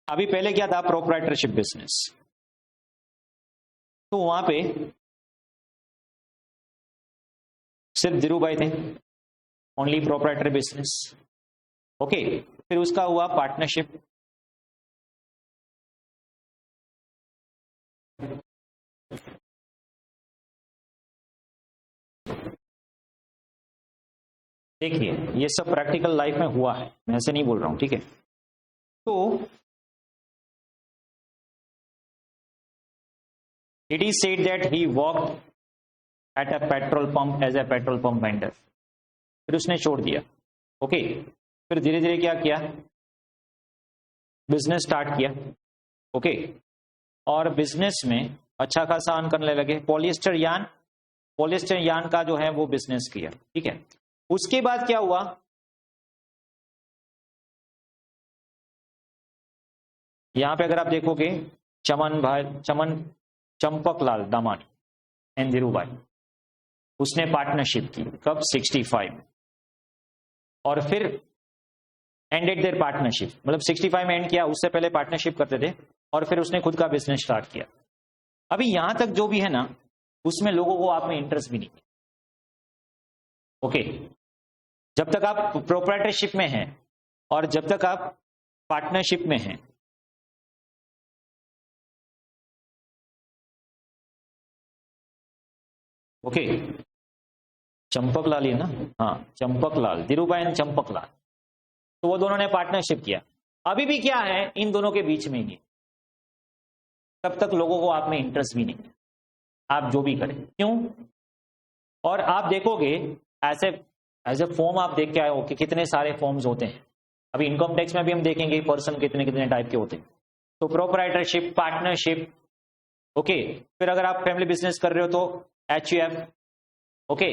S1: अभी पहले क्या था, प्रोप्राइटरशिप बिजनेस, तो वहां पे सिर्फ धीरू भाई थे, ओनली प्रोप्राइटर बिजनेस। ओके, फिर उसका हुआ पार्टनरशिप, देखिए ये सब प्रैक्टिकल लाइफ में हुआ है, मैं ऐसे नहीं बोल रहा हूं, ठीक है। तो it is said that he worked at a petrol pump as a petrol pump vendor। फिर उसने छोड़ दिया, ओके, फिर धीरे धीरे क्या किया, बिजनेस स्टार्ट किया, ओके, और बिजनेस में अच्छा खासा अर्न करने लगे। पॉलिएस्टर यार्न पॉलिस्टर यार्न का जो है वो बिजनेस किया, ठीक है। उसके बाद क्या हुआ, यहां पे अगर आप देखोगे चंपकलाल दामानी एंड धीरूभाई, उसने पार्टनरशिप की कब, 65 में, और फिर एंडेड देयर पार्टनरशिप, मतलब 65 में एंड किया, उससे पहले पार्टनरशिप करते थे और फिर उसने खुद का बिजनेस स्टार्ट किया। अभी यहां तक जो भी है ना, उसमें लोगों को आप में इंटरेस्ट भी नहीं, ओके। जब तक आप प्रोप्राइटरशिप में हैं और जब तक आप पार्टनरशिप में हैं, ओके, चंपकलाल ही ना, हाँ चंपकलाल, धीरूभाई एंड चंपकलाल, तो वो दोनों ने पार्टनरशिप किया। अभी भी क्या है, इन दोनों के बीच में ही, तब तक लोगों को आप में इंटरेस्ट भी नहीं, आप जो भी करें, क्यों। और आप देखोगे एज ए फॉर्म, आप देख के आए हो कि कितने सारे फॉर्म्स होते हैं। अभी इनकम टैक्स में भी हम देखेंगे पर्सन कितने कितने टाइप के होते हैं। तो प्रोप्राइटरशिप, पार्टनरशिप, ओके। फिर अगर आप फैमिली बिजनेस कर रहे हो तो HUF, ओके।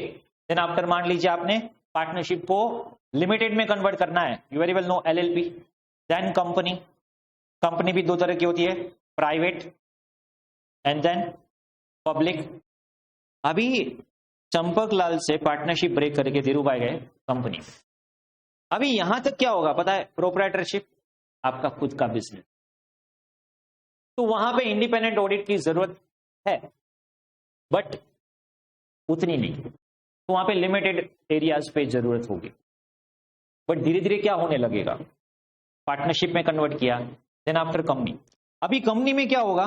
S1: देन आफ्टर मान लीजिए आपने पार्टनरशिप को लिमिटेड में कन्वर्ट करना है, you very well know LLP। Then company भी दो तरह की होती है, प्राइवेट एंड देन पब्लिक। अभी चंपकलाल से पार्टनरशिप ब्रेक करके धीरूभाई गए कंपनी में। अभी यहां तक क्या होगा पता है, प्रोप्राइटरशिप, आपका खुद का बिजनेस, तो वहां पे इंडिपेंडेंट ऑडिट की जरूरत है, बट उतनी नहीं, तो वहां पे लिमिटेड एरियाज पे जरूरत होगी। बट धीरे धीरे क्या होने लगेगा, पार्टनरशिप में कन्वर्ट किया, देन आफ्टर कंपनी। अभी कंपनी में क्या होगा,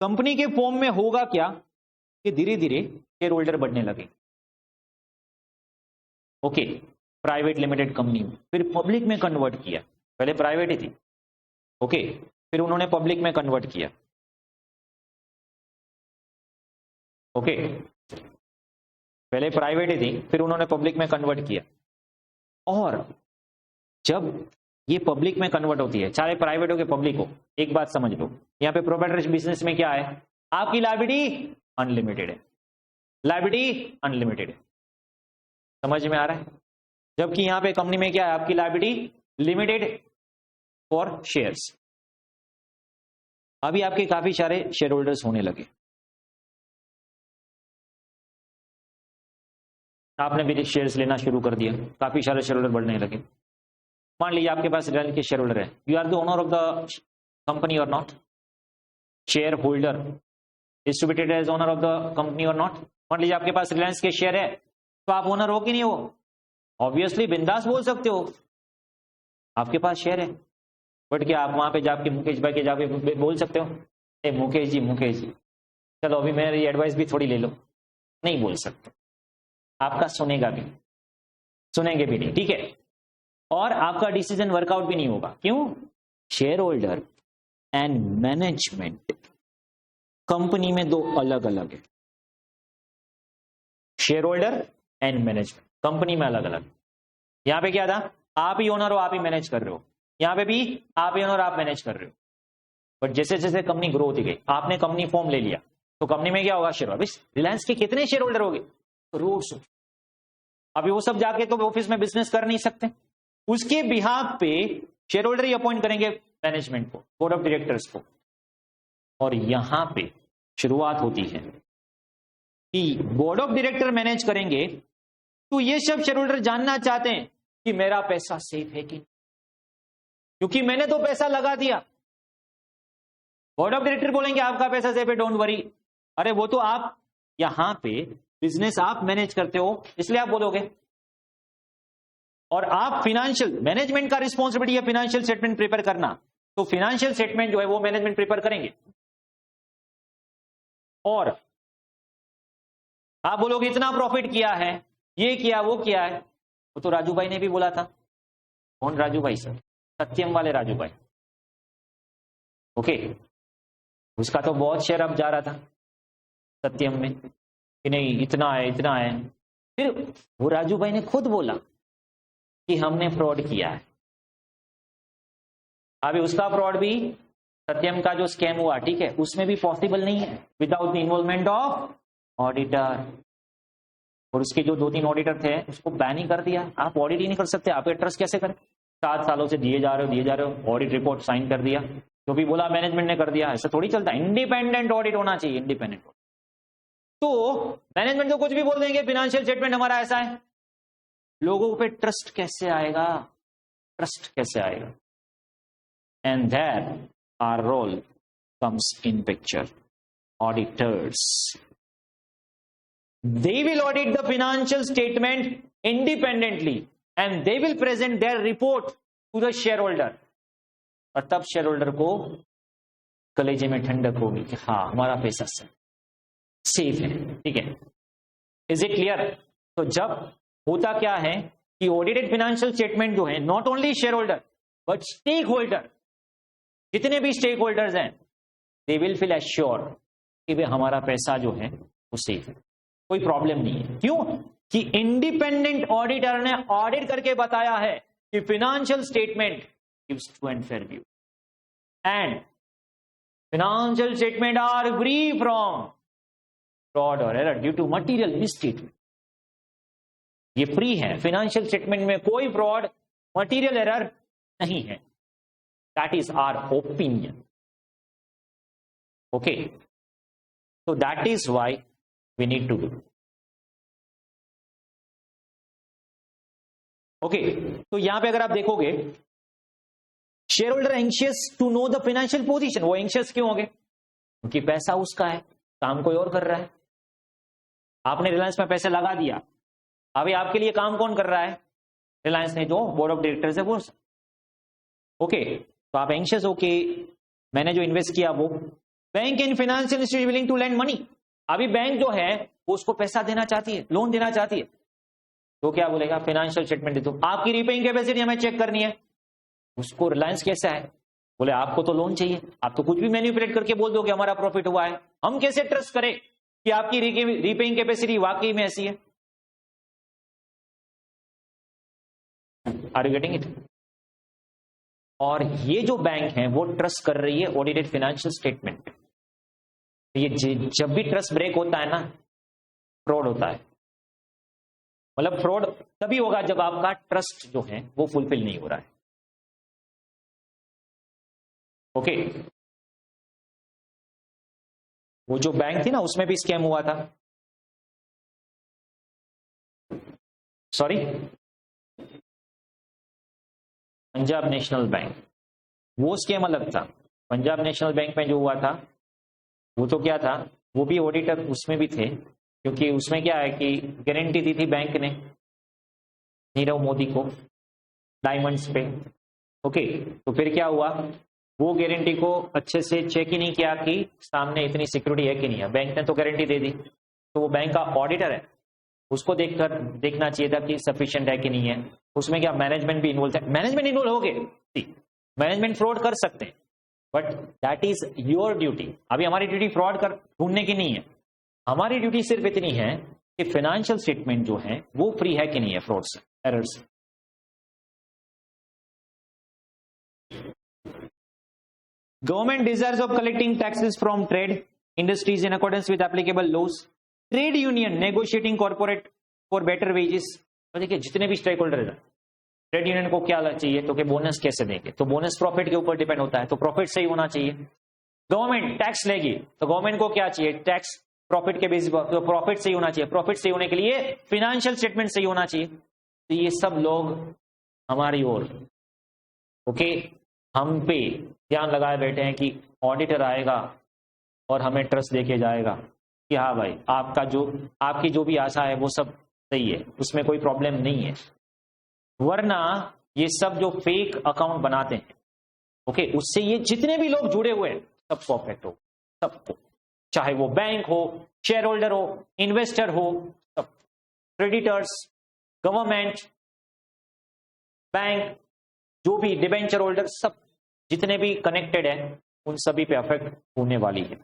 S1: कंपनी के फॉर्म में होगा क्या कि धीरे धीरे शेयर होल्डर बढ़ने लगे, ओके। प्राइवेट लिमिटेड कंपनी में, फिर पब्लिक में कन्वर्ट किया, पहले प्राइवेट ही थी, ओके, फिर उन्होंने पब्लिक में कन्वर्ट किया, ओके। पहले प्राइवेट ही थी, फिर उन्होंने पब्लिक में कन्वर्ट किया। और जब ये पब्लिक में कन्वर्ट होती है, चाहे प्राइवेट हो के पब्लिक हो, एक बात समझ लो, यहाँ पे प्रोप्राइटरशिप बिजनेस में क्या है, आपकी लायबिलिटी अनलिमिटेड है, लायबिलिटी अनलिमिटेड है, समझ में आ रहा है। जबकि यहां पे कंपनी में क्या है, आपकी लायबिलिटी लिमिटेड फॉर शेयर्स। अभी आपके काफी सारे शेयर होल्डर्स होने लगे, आपने भी शेयर्स लेना शुरू कर दिया, काफी सारे शेयर होल्डर बढ़ने लगे। मान लीजिए आपके पास रिलायंस के शेयर होल्डर है, you are the owner of the company और not, share holder distributed as owner of the company और नॉट। मान लीजिए आपके पास रिलायंस के शेयर है, तो आप ओनर हो कि नहीं हो, ऑब्वियसली बिंदास बोल सकते हो, आपके पास शेयर है। बट क्या आप वहां पे जाके मुकेश भाई के जाके बोल सकते हो, ए मुकेश जी चलो अभी मेरी एडवाइस भी थोड़ी ले लो, नहीं बोल सकते, आपका सुनेंगे भी नहीं, ठीक है। और आपका डिसीजन वर्कआउट भी नहीं होगा, क्यों, share holder and management company में दो अलग अलग है, share holder and management company में अलग अलग। यहां पे क्या था, आप ही ओनर हो, आप ही मैनेज कर रहे हो, यहां पे भी आप ही ओनर, आप मैनेज कर रहे हो। बट जैसे जैसे कंपनी ग्रो होती गई, आपने कंपनी फॉर्म ले लिया, तो कंपनी में क्या होगा, शेयर होल्डर। रिलायंस के कितने शेयर होल्डर हो गए, करोड़। अभी वो सब जाके तो ऑफिस में बिजनेस कर नहीं सकते, उसके बिहाफ पे शेयर होल्डर ही अपॉइंट करेंगे मैनेजमेंट को, बोर्ड ऑफ डायरेक्टर्स को। और यहां पे शुरुआत होती है कि बोर्ड ऑफ डायरेक्टर मैनेज करेंगे, तो ये सब शेयर होल्डर जानना चाहते हैं कि मेरा पैसा सेफ है कि नहीं, क्योंकि मैंने तो पैसा लगा दिया। बोर्ड ऑफ डायरेक्टर बोलेंगे आपका पैसा सेफ है, डोंट वरी। अरे वो तो आप यहां पे बिजनेस आप मैनेज करते हो, इसलिए आप बोलोगे। और आप फाइनेंशियल, मैनेजमेंट का रिस्पॉन्सिबिलिटी है फाइनेंशियल स्टेटमेंट प्रिपेयर करना, तो फाइनेंशियल स्टेटमेंट जो है वो मैनेजमेंट प्रिपेयर करेंगे। और आप बोलोगे इतना प्रॉफिट किया है, ये किया वो किया है, वो तो राजू भाई ने भी बोला था। कौन राजू भाई सर, सत्यम वाले राजू भाई, ओके। उसका तो बहुत शेयर अब जा रहा था सत्यम में कि नहीं इतना है इतना है, फिर वो राजू भाई ने खुद बोला कि हमने फ्रॉड किया है। अभी उसका फ्रॉड भी, सत्यम का जो स्कैम हुआ, ठीक है, उसमें भी पॉसिबल नहीं है without the involvement of auditor. और उसके जो 2-3 ऑडिटर थे उसको बैन ही कर दिया। आप ऑडिट ही नहीं कर सकते, आप ट्रस्ट कैसे करें? 7 सालों से दिए जा रहे हो, ऑडिट रिपोर्ट साइन कर दिया, जो भी बोला मैनेजमेंट ने कर दिया। ऐसा थोड़ी चलता है, इंडिपेंडेंट ऑडिट होना चाहिए, इंडिपेंडेंट ऑडिट। तो मैनेजमेंट तो कुछ भी बोल देंगे, फाइनेंशियल स्टेटमेंट हमारा ऐसा है, लोगों पे ट्रस्ट कैसे आएगा? ट्रस्ट कैसे आएगा? And there our role comes in picture. Auditors, they will audit the financial statement independently and they will present their report to the shareholder। और तब शेयरहोल्डर को कलेजे में ठंडक होगी कि हाँ हमारा पैसा सेफ है, ठीक है। Is it clear? तो जब होता क्या है कि ऑडिटेड फाइनेंशियल स्टेटमेंट जो है, not only share holder but stake holder, जितने भी स्टेक होल्डर्स हैं, दे विल फील एश्योर कि वे हमारा पैसा जो है वो सेफ है, कोई प्रॉब्लम नहीं है। क्यों? कि इंडिपेंडेंट ऑडिटर ने ऑडिट करके बताया है कि financial statement gives true and fair view and financial statement are free from fraud और error due to material misstatement. ये फ्री है, फाइनेंशियल स्टेटमेंट में कोई फ्रॉड, मटीरियल एरर नहीं है। That is our opinion. Okay, so that is why we need to do। Okay, तो यहां पे अगर आप देखोगे, share holder anxious to know the financial position. वो एंशियस क्यों होंगे? क्योंकि पैसा उसका है, काम कोई और कर रहा है। आपने रिलायंस में पैसे लगा दिया, अभी आपके लिए काम कौन कर रहा है? रिलायंस ने जो बोर्ड ऑफ डायरेक्टर्स है वो। ओके, तो आप एंशियस हो कि मैंने जो इन्वेस्ट किया वो, bank and financial institution willing to lend money. अभी बैंक जो है वो उसको पैसा देना चाहती है, लोन देना चाहती है, तो क्या बोलेगा? फाइनेंशियल स्टेटमेंट दे दो, आपकी रीपेइंग कैपेसिटी हमें चेक करनी है। उसको रिलायंस कैसा है? बोले आपको तो लोन चाहिए, आप तो कुछ भी मैनिपुलेट करके बोल दोगे हमारा प्रॉफिट हुआ है, हम कैसे ट्रस्ट करें कि आपकी रीपेइंग कैपेसिटी वाकई में ऐसी है? Are you getting it? और ये जो बैंक है वो ट्रस्ट कर रही है ऑडिटेड फाइनेंशियल स्टेटमेंट। ये जब भी ट्रस्ट ब्रेक होता है ना, फ्रॉड होता है। मतलब फ्रॉड तभी होगा जब आपका ट्रस्ट जो है वो फुलफिल नहीं हो रहा है। ओके, वो जो बैंक थी ना उसमें भी स्कैम हुआ था। सॉरी, पंजाब नेशनल बैंक, वो स्कैम अलग था। पंजाब नेशनल बैंक में जो हुआ था वो तो क्या था, वो भी ऑडिटर उसमें भी थे, क्योंकि उसमें क्या है कि गारंटी दी थी बैंक ने नीरव मोदी को डायमंड्स पे। ओके, तो फिर क्या हुआ, वो गारंटी को अच्छे से चेक ही नहीं किया कि सामने इतनी सिक्योरिटी है कि नहीं है। बैंक ने तो गारंटी दे दी, तो वो बैंक का ऑडिटर है, उसको देखना चाहिए था कि सफिशिएंट है कि नहीं है। उसमें क्या मैनेजमेंट भी इन्वॉल्व है? मैनेजमेंट इन्वॉल्व हो गए, मैनेजमेंट फ्रॉड कर सकते हैं, but that is your duty. अभी हमारी ड्यूटी फ्रॉड कर ढूंढने की नहीं है, हमारी ड्यूटी सिर्फ इतनी है कि फाइनेंशियल स्टेटमेंट जो है वो फ्री है कि नहीं है फ्रॉड से, एरर से। Government desires of collecting taxes from trade industries in accordance with applicable laws. Trade union negotiating corporate for better wages। तो देखिए जितने भी स्टेक होल्डर है, ट्रेड यूनियन को क्या चाहिए? तो कि बोनस कैसे देंगे, तो बोनस प्रॉफिट के ऊपर डिपेंड होता है, तो प्रॉफिट सही होना चाहिए। गवर्नमेंट टैक्स लेगी, तो गवर्नमेंट को क्या चाहिए? टैक्स प्रॉफिट के बेसिस पर, तो प्रॉफिट सही होना चाहिए। प्रॉफिट सही होने के लिए फाइनेंशियल स्टेटमेंट सही होना चाहिए। तो ये सब लोग हमारी ओर, ओके, हम पे ध्यान लगाए बैठे हैं कि ऑडिटर आएगा और हमें ट्रस्ट देके जाएगा कि हाँ भाई आपकी जो भी आशा है वो सब सही है, उसमें कोई प्रॉब्लम नहीं है। वरना ये सब जो फेक अकाउंट बनाते हैं, ओके, उससे ये जितने भी लोग जुड़े हुए हैं सबको अफेक्ट हो, सबको, चाहे वो बैंक हो, शेयर होल्डर हो, इन्वेस्टर हो, सब, क्रेडिटर्स, गवर्नमेंट, बैंक, जो भी डिबेंचर होल्डर, सब जितने भी कनेक्टेड है उन सभी पे अफेक्ट होने वाली है।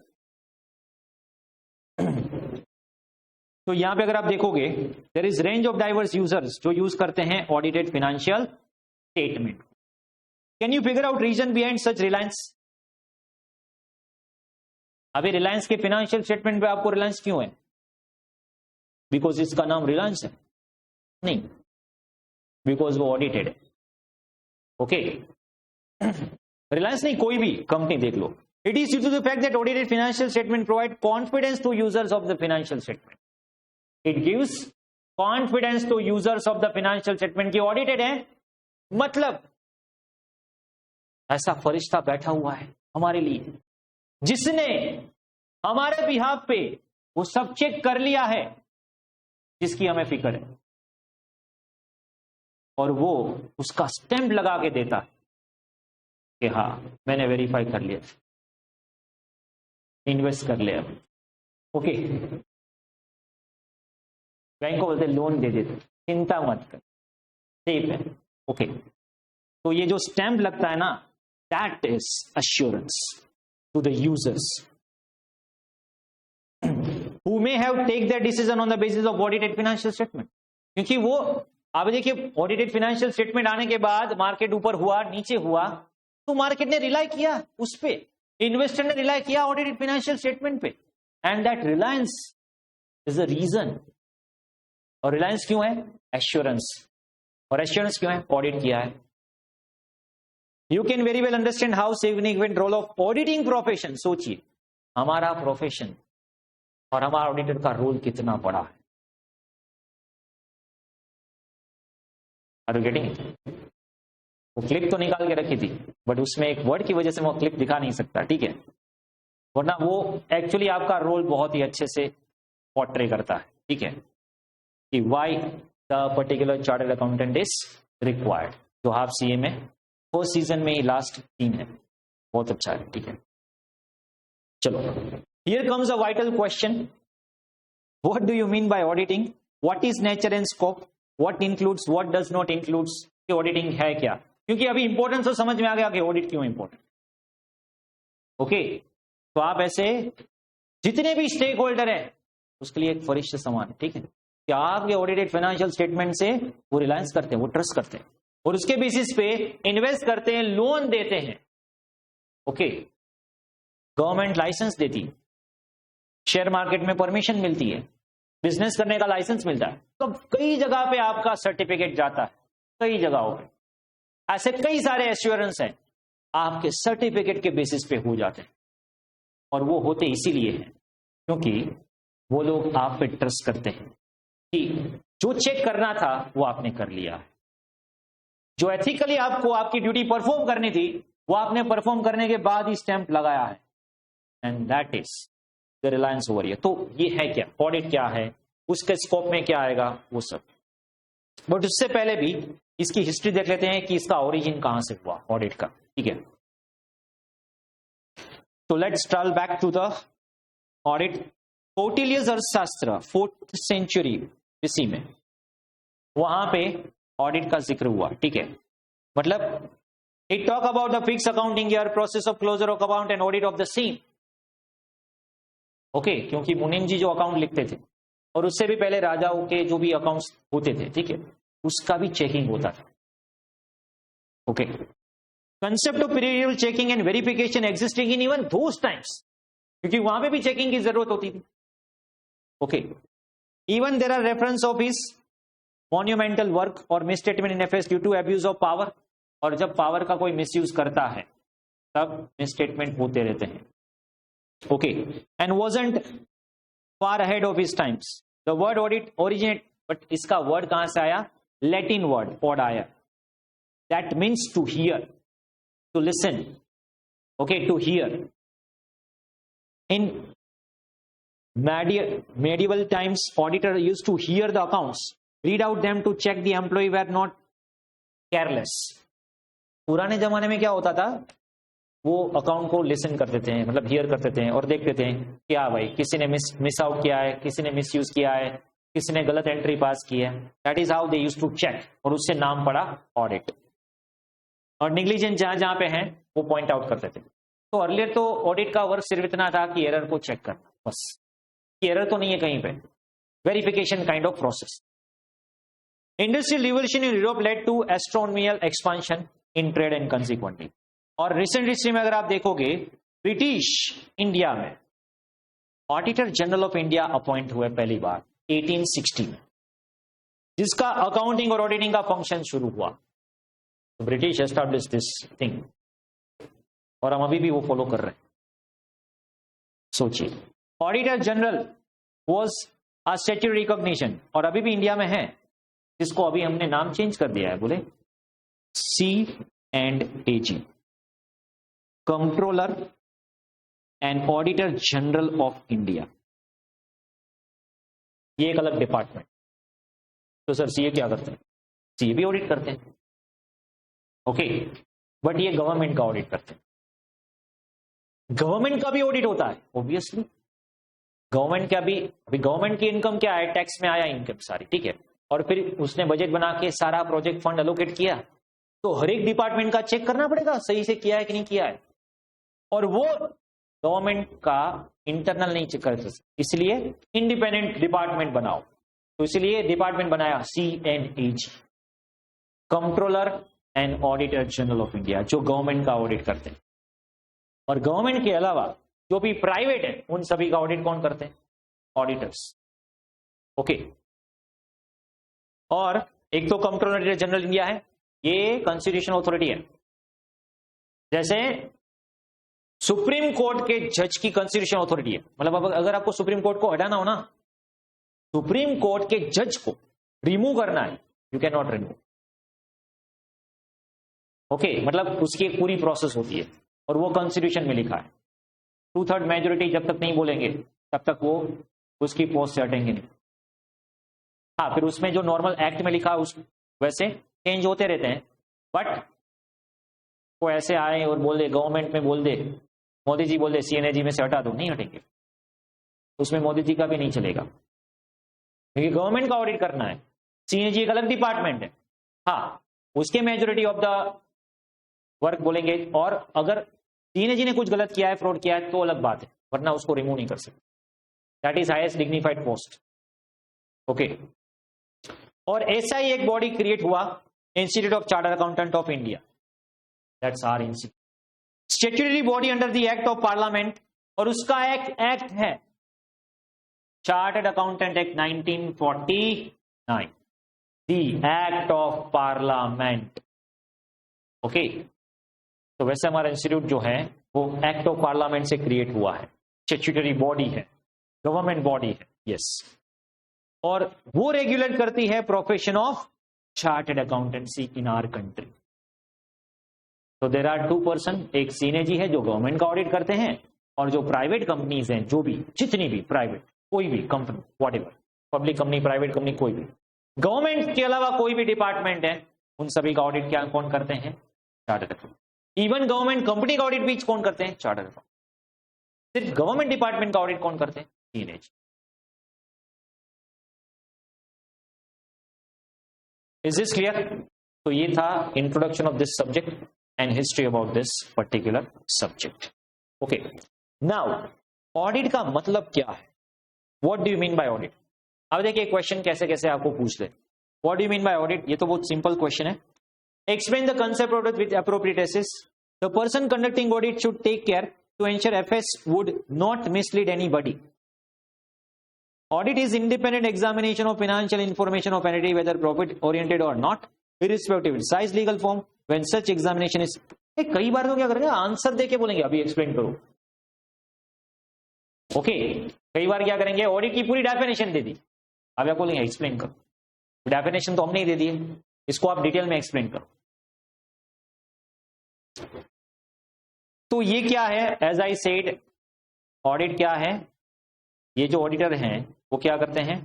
S1: तो यहां पे अगर आप देखोगे, there is range of diverse users जो यूज करते हैं audited financial statement. Can you figure out reason behind such Reliance? अभी रिलायंस के फाइनेंशियल स्टेटमेंट पे आपको रिलायंस क्यों है? बिकॉज इसका नाम रिलायंस है? नहीं, बिकॉज वो ऑडिटेड है। ओके, रिलायंस नहीं, कोई भी कंपनी देख लो। It is due to the fact that audited financial statement provide confidence to users of the financial statement. It gives confidence to users of the financial statement की ऑडिटेड है, मतलब ऐसा फरिश्ता बैठा हुआ है हमारे लिए जिसने हमारे बिहाफ पे वो सब चेक कर लिया है जिसकी हमें फिक्र है, और वो उसका स्टैंप लगा के देता है कि हाँ मैंने वेरीफाई कर लिया, इन्वेस्ट कर लिया। ओके, बैंक को बोलते लोन दे देते, चिंता मत कर, सेफ है। ओके, तो ये जो स्टैंप लगता है ना, that is assurance to the users who may have take their decision on the basis of audited financial statement। क्योंकि वो आप देखिए, ऑडिटेड फाइनेंशियल स्टेटमेंट आने के बाद मार्केट ऊपर हुआ नीचे हुआ, तो मार्केट ने रिलाई किया उस पे, इन्वेस्टर ने रिलाई किया ऑडिटेड फाइनेंशियल स्टेटमेंट पे, and that reliance is the reason. और रिलायंस क्यों है? एश्योरेंस। और एश्योरेंस क्यों है? ऑडिट किया है। You can very well understand how significant role of auditing profession. सोचिए हमारा प्रोफेशन और हमारा ऑडिटर का रोल कितना बड़ा है। Are you getting it? वो क्लिप तो निकाल के रखी थी, बट उसमें एक वर्ड की वजह से वो क्लिप दिखा नहीं सकता, ठीक है, वरना वो एक्चुअली आपका रोल बहुत ही अच्छे से पोर्ट्रे करता है, ठीक है, कि why the particular chartered accountant is required, जो आप सीए में फर्स्ट सीजन में ही लास्ट 3 है, बहुत अच्छा है, ठीक है। चलो, here comes a vital question, what do you mean by auditing, what is nature and scope, what includes, what does not includes, कि ऑडिटिंग है क्या? क्योंकि अभी इंपॉर्टेंस तो समझ में आ गया कि ऑडिट क्यों इंपॉर्टेंट। ओके, तो आप ऐसे जितने भी स्टेक होल्डर है उसके लिए एक फरिश्ते समान, ठीक है, कि आपके ऑडिटेड फाइनेंशियल स्टेटमेंट से वो रिलायंस करते हैं, वो ट्रस्ट करते हैं, और उसके बेसिस पे इन्वेस्ट करते हैं, लोन देते हैं। ओके, गवर्नमेंट लाइसेंस देती है, शेयर मार्केट में परमिशन मिलती है, बिजनेस करने का लाइसेंस मिलता है, तो कई जगह पे आपका सर्टिफिकेट जाता है, कई जगहों पे ऐसे कई सारे एश्योरेंस हैं आपके सर्टिफिकेट के बेसिस पे हो जाते हैं, और वो होते इसीलिए हैं क्योंकि वो लोग आप पे ट्रस्ट करते हैं कि जो चेक करना था वो आपने कर लिया है, जो एथिकली आपको आपकी ड्यूटी परफॉर्म करनी थी वो आपने परफॉर्म करने के बाद ही स्टैंप लगाया है, and that is the Reliance over here. तो ये है क्या, ऑडिट क्या है, उसके स्कोप में क्या आएगा, वो सब। बट उससे पहले भी इसकी हिस्ट्री देख लेते हैं कि इसका ओरिजिन कहां से हुआ ऑडिट का, ठीक है। तो let's travel back to the audit. Kautilya Arthashastra 4th century BC में, वहां पे ऑडिट का जिक्र हुआ, ठीक है, मतलब it talk about the fix accounting year, process of closure of account and audit of the same. Okay, क्योंकि मुनिम जी जो अकाउंट लिखते थे और उससे भी पहले राजाओं के जो भी अकाउंट्स होते थे, ठीक है, उसका भी चेकिंग होता था। Okay, concept of periodical checking and verification existing in even those times, क्योंकि वहां पे भी चेकिंग की जरूरत होती थी। Okay, even there are reference of his monumental work और misstatement in FS due to abuse of power, और जब पावर का कोई मिसयूज करता है तब मिसस्टेटमेंट होते रहते हैं। Okay, and wasn't far ahead of his times. The word audit originate, but इसका वर्ड कहां से आया? लैटिन वर्ड ऑड आया, that means to hear, to listen. Okay, to hear. In medieval times, auditor used to hear the accounts, read out them to check the employee were not careless। पुराने जमाने में क्या होता था, वो अकाउंट को लिसन करते थे, मतलब हियर करते थे और देखते थे क्या भाई किसी ने मिस आउट किया है, किसी ने मिस यूज किया है, किसी ने गलत एंट्री पास की है। That is how they used to check, और उससे नाम पड़ा ऑडिट। और निग्लिजेंस जहां जहां पे है वो पॉइंट आउट करते थे। तो अर्लियर तो ऑडिट का वर्क सिर्फ इतना था कि एरर को चेक करना, बस, एरर तो नहीं है कहीं पे, verification kind of process. Industrial revolution in Europe led to astronomical expansion in trade and consequently. और रिसेंट हिस्ट्री में अगर आप देखोगे, ब्रिटिश इंडिया में auditor general of India appoint हुए पहली बार 1860 में, जिसका अकाउंटिंग और ऑडिटिंग का फंक्शन शुरू हुआ। तो ब्रिटिश एस्टैब्लिश दिस थिंग, और हम अभी भी वो फॉलो कर रहे हैं। सोचिए, auditor general was a statutory recognition, और अभी भी इंडिया में है, जिसको अभी हमने नाम चेंज कर दिया है, बोले C&AG, controller and auditor general of India. ये एक अलग डिपार्टमेंट। तो सर सीए क्या करते हैं? सीए भी ऑडिट करते हैं, ओके, बट ये गवर्नमेंट का ऑडिट करते हैं। गवर्नमेंट का भी ऑडिट होता है ऑब्वियसली, गवर्नमेंट का भी। अभी गवर्नमेंट की इनकम क्या है? टैक्स में आया इनकम सारी, ठीक है, और फिर उसने बजट बना के सारा प्रोजेक्ट फंड एलोकेट किया, तो हर एक डिपार्टमेंट का चेक करना पड़ेगा सही से किया है कि नहीं किया है, और वो गवर्नमेंट का इंटरनल नहीं चेक कर सकते, इसलिए इंडिपेंडेंट डिपार्टमेंट बनाओ। तो इसलिए डिपार्टमेंट बनाया C&AG, controller and auditor general of India, जो गवर्नमेंट का ऑडिट करते हैं। और गवर्नमेंट के अलावा जो भी प्राइवेट है उन सभी का ऑडिट कौन करते हैं? Auditors, okay. और एक तो कंट्रोलर ऑडिटर जनरल इंडिया है, ये कॉन्स्टिट्यूशनल अथॉरिटी है। जैसे सुप्रीम कोर्ट के जज की कॉन्स्टिट्यूशनल अथॉरिटी है, मतलब अगर आपको सुप्रीम कोर्ट को हटाना हो ना, सुप्रीम कोर्ट के जज को रिमूव करना है, you can not remove, okay, मतलब उसकी एक पूरी प्रोसेस होती है, और वो कॉन्स्टिट्यूशन में लिखा है। 2/3 मेजोरिटी जब तक नहीं बोलेंगे तब तक वो उसकी पोस्ट से हटेंगे नहीं। हाँ, फिर उसमें जो नॉर्मल एक्ट में लिखा उस वैसे चेंज होते रहते हैं, बट वो ऐसे आए और बोल दे, गवर्नमेंट में बोल दे, मोदी जी बोल दे C&AG में से हटा दो, नहीं हटेंगे, उसमें मोदी जी का भी नहीं चलेगा, क्योंकि गवर्नमेंट का ऑडिट करना है। C&AG एक अलग डिपार्टमेंट है, हाँ, उसके मेजोरिटी ऑफ द वर्क बोलेंगे, और अगर C&AG ने कुछ गलत किया है, फ्रॉड किया है, तो अलग बात है, वरना उसको रिमूव नहीं कर सकते। That is highest dignified post, okay. और ऐसा ही एक बॉडी क्रिएट हुआ, institute of chartered accountant of India, that's our institute, statutory body under the act of parliament, और उसका एक एक्ट है chartered accountant act 1949, the act of parliament, okay. तो वैसे हमारा इंस्टीट्यूट जो है वो एक्ट ऑफ पार्लियामेंट से क्रिएट हुआ है, स्टैट्यूटरी बॉडी है, गवर्नमेंट बॉडी है, यस, और वो रेगुलेट करती है profession of chartered accountancy in our country. तो देयर आर 2 पर्सन, एक C&AG है जो गवर्नमेंट का ऑडिट करते हैं, और जो प्राइवेट कंपनीज हैं, जो भी जितनी भी प्राइवेट कोई भी company, whatever, public company, private company, कोई भी, गवर्नमेंट के अलावा कोई भी डिपार्टमेंट है, उन सभी का ऑडिट क्या कौन करते हैं? Chartered accountant. Even government company का ऑडिट भी कौन करते हैं? Chartered accountant. सिर्फ गवर्नमेंट डिपार्टमेंट का ऑडिट कौन करते हैं? C&AG। Is this clear? तो ये था introduction of this subject and history about this particular subject, okay. Now audit का मतलब क्या है? What do you mean by audit? अब देखिए क्वेश्चन कैसे कैसे आपको पूछ ले, what do you mean by audit? ये तो बहुत सिंपल क्वेश्चन है। Explain the concept of it with appropriateness. The person conducting audit should take care to ensure FS would not mislead anybody. Audit is independent examination of financial information of entity, whether profit oriented or not, irrespective of size, legal form. When such examination is, कई बार तो क्या करेंगे, आंसर देके बोलेंगे अभी एक्सप्लेन करो, ओके। कई बार क्या करेंगे, ऑडिट की पूरी डेफिनेशन दे दी, अब आप बोलेंगे एक्सप्लेन करो, डेफिनेशन तो हमने ही दे दी है, इसको आप डिटेल में एक्सप्लेन करो। तो ये क्या है? एज आई सेड, ऑडिट क्या है? ये जो ऑडिटर हैं वो क्या करते हैं?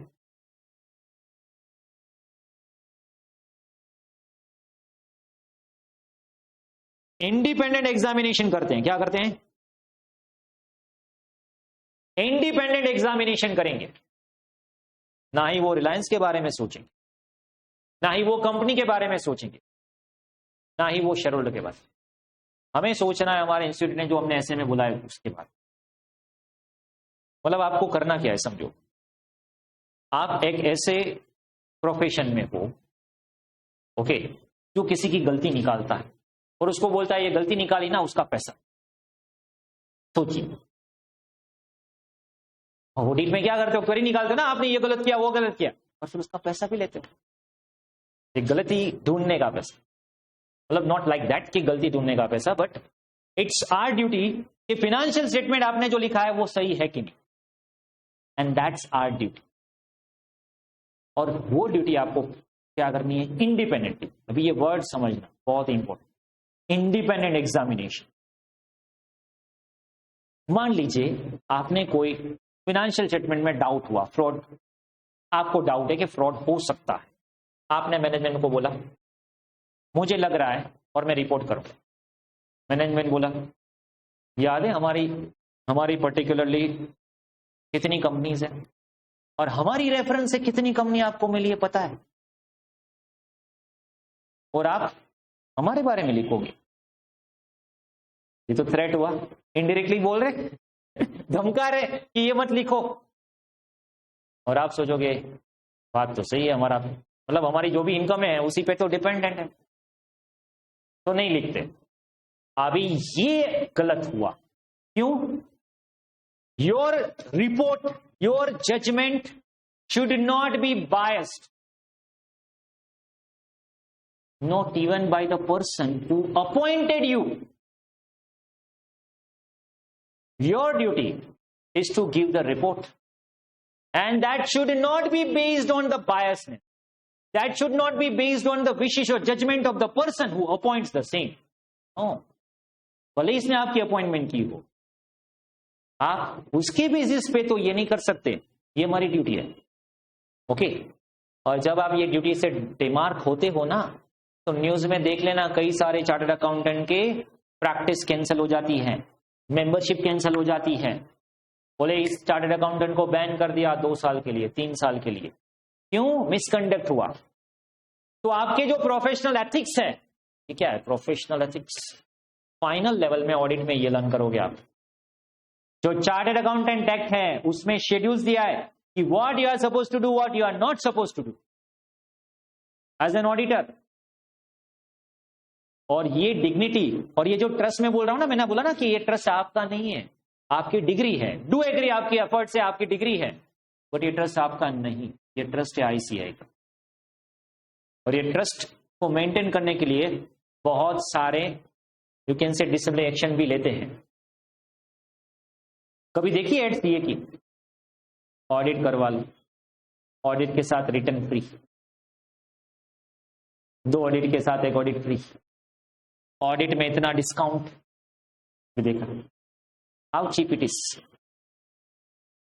S1: इंडिपेंडेंट एग्जामिनेशन करते हैं। क्या करते हैं? इंडिपेंडेंट एग्जामिनेशन करेंगे। ना ही वो रिलायंस के बारे में सोचेंगे, ना ही वो कंपनी के बारे में सोचेंगे, ना ही वो शेयर होल्डर के बारे में। हमें सोचना है हमारे इंस्टीट्यूट ने जो हमने ऐसे में बुलाया उसके बाद, मतलब आपको करना क्या है समझो, आप एक ऐसे प्रोफेशन में हो, ओके, जो किसी की गलती निकालता है और उसको बोलता है ये गलती निकाली ना, उसका पैसा। सोचिए, ऑडिट में क्या करते हो, क्वेरी निकालते हो ना, आपने ये गलत किया वो गलत किया, और फिर उसका पैसा भी लेते हो, एक गलती ढूंढने का पैसा। मतलब नॉट लाइक दैट कि गलती ढूंढने का पैसा, बट इट्स आवर ड्यूटी कि फिनेंशियल स्टेटमेंट आपने जो लिखा है वो सही है कि नहीं, एंड दैट्स आवर ड्यूटी। और वो ड्यूटी आपको क्या करनी है, इंडिपेंडेंटली। अभी ये वर्ड समझना बहुत इंपॉर्टेंट, इंडिपेंडेंट एग्जामिनेशन। मान लीजिए आपने कोई फिनेंशियल स्टेटमेंट में डाउट हुआ, फ्रॉड, आपको डाउट है कि फ्रॉड हो सकता है, आपने मैनेजमेंट को बोला मुझे लग रहा है और मैं रिपोर्ट करूं। मैनेजमेंट बोला याद है हमारी पर्टिकुलरली कितनी कंपनीज है और हमारी रेफरेंस से कितनी कंपनी आपको मिली है पता है, और आप हमारे बारे में लिखोगे, ये तो थ्रेट हुआ, इनडायरेक्टली बोल रहे धमका रहे कि ये मत लिखो। और आप सोचोगे बात तो सही है, हमारा मतलब हमारी जो भी इनकम है उसी पे तो डिपेंडेंट है, तो नहीं लिखते। अभी ये गलत हुआ, क्यों? Your report, your judgement should not be biased, not even by the person who appointed you. Your duty is to give the report, and that should not be based on the biasness, that should not be based on the wishes or judgment of the person who appoints the same. No, भले इसने आपकी अपॉइंटमेंट की हो, आप उसके बेसिस पे तो ये नहीं कर सकते, ये हमारी ड्यूटी है। ओके, और जब आप ये ड्यूटी से डिमार्क होते हो ना, तो न्यूज में देख लेना कई सारे चार्टर्ड अकाउंटेंट के प्रैक्टिस कैंसिल हो जाती है, मेंबरशिप कैंसिल हो जाती है, बोले इस चार्टर्ड अकाउंटेंट को बैन कर दिया 2 साल के लिए, 3 साल के लिए, क्यों? मिसकंडक्ट हुआ। तो आपके जो प्रोफेशनल एथिक्स है, ये क्या है? Professional ethics. फाइनल लेवल में ऑडिट में ये लर्न करोगे आप। जो चार्टर्ड अकाउंटेंट एक्ट है उसमें शेड्यूल्स दिया है कि what you are suppose to do, what you are not suppose to do as an auditor. और ये डिग्निटी और ये जो ट्रस्ट में बोल रहा हूं ना, मैंने बोला ना कि ये ट्रस्ट आपका नहीं है, आपकी डिग्री है। डू एग्री, आपकी एफर्ट से आपकी डिग्री है, बट ये ट्रस्ट आपका नहीं, ये ट्रस्ट है आईसीआई का। और ये ट्रस्ट को मेंटेन करने के लिए बहुत सारे यू कैन से डिसिप्लिनरी एक्शन भी लेते हैं। कभी देखिए एड्स दिए कि ऑडिट करवा लो, ऑडिट के साथ रिटर्न फ्री, 2 ऑडिट के साथ 1 ऑडिट फ्री, ऑडिट में इतना डिस्काउंट। देखा how cheap it is.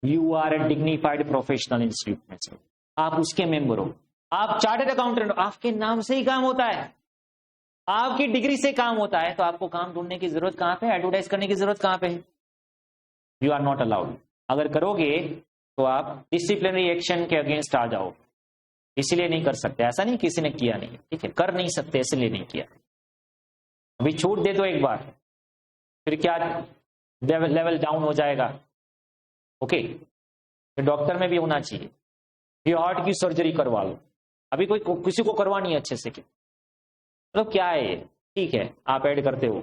S1: You are a dignified professional institute में, आप उसके मेंबर हो, आप चार्टर्ड अकाउंटेंट हो, आपके नाम से ही काम होता है, आपकी डिग्री से काम होता है, तो आपको काम ढूंढने की जरूरत कहां पे, एडवर्टाइज करने की जरूरत कहां पे है? You are not allowed. अगर करोगे तो आप डिसिप्लिनरी एक्शन के अगेंस्ट आ जाओ, इसलिए नहीं कर सकते। ऐसा नहीं किसी ने किया नहीं, ठीक है, कर नहीं सकते इसलिए नहीं किया। अभी छूट दे दो एक बार, फिर क्या लेवल डाउन हो जाएगा। ओके, तो डॉक्टर में भी होना चाहिए, ये हार्ट की सर्जरी करवा लो, अभी कोई किसी को करवानी है अच्छे से, मतलब क्या है ये? ठीक है, आप ऐड करते हो,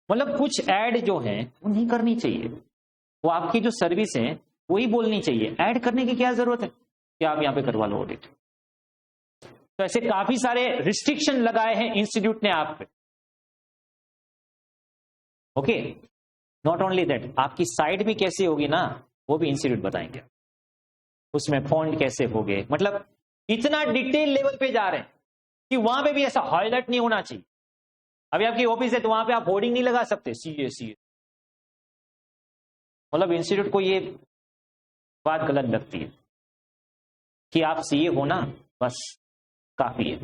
S1: मतलब कुछ ऐड जो है वो नहीं करनी चाहिए, वो आपकी जो सर्विस है वही बोलनी चाहिए, ऐड करने की क्या जरूरत है कि आप यहां पे करवा लो ऑडिट। तो ऐसे काफी सारे रिस्ट्रिक्शन लगाए हैं इंस्टीट्यूट ने आप पे। ओके, नॉट ओनली दैट, आपकी साइट भी कैसी होगी ना, वो भी इंस्टीट्यूट बताएंगे, उसमें फॉन्ट कैसे होगे, मतलब इतना डिटेल लेवल पे जा रहे हैं कि वहां पे भी ऐसा हाईलाइट नहीं होना चाहिए। अभी आपकी ऑफिस है तो वहां पे आप होर्डिंग नहीं लगा सकते सीए, मतलब इंस्टीट्यूट को ये बात गलत लगती है कि आप सीए हो ना, बस काफी है।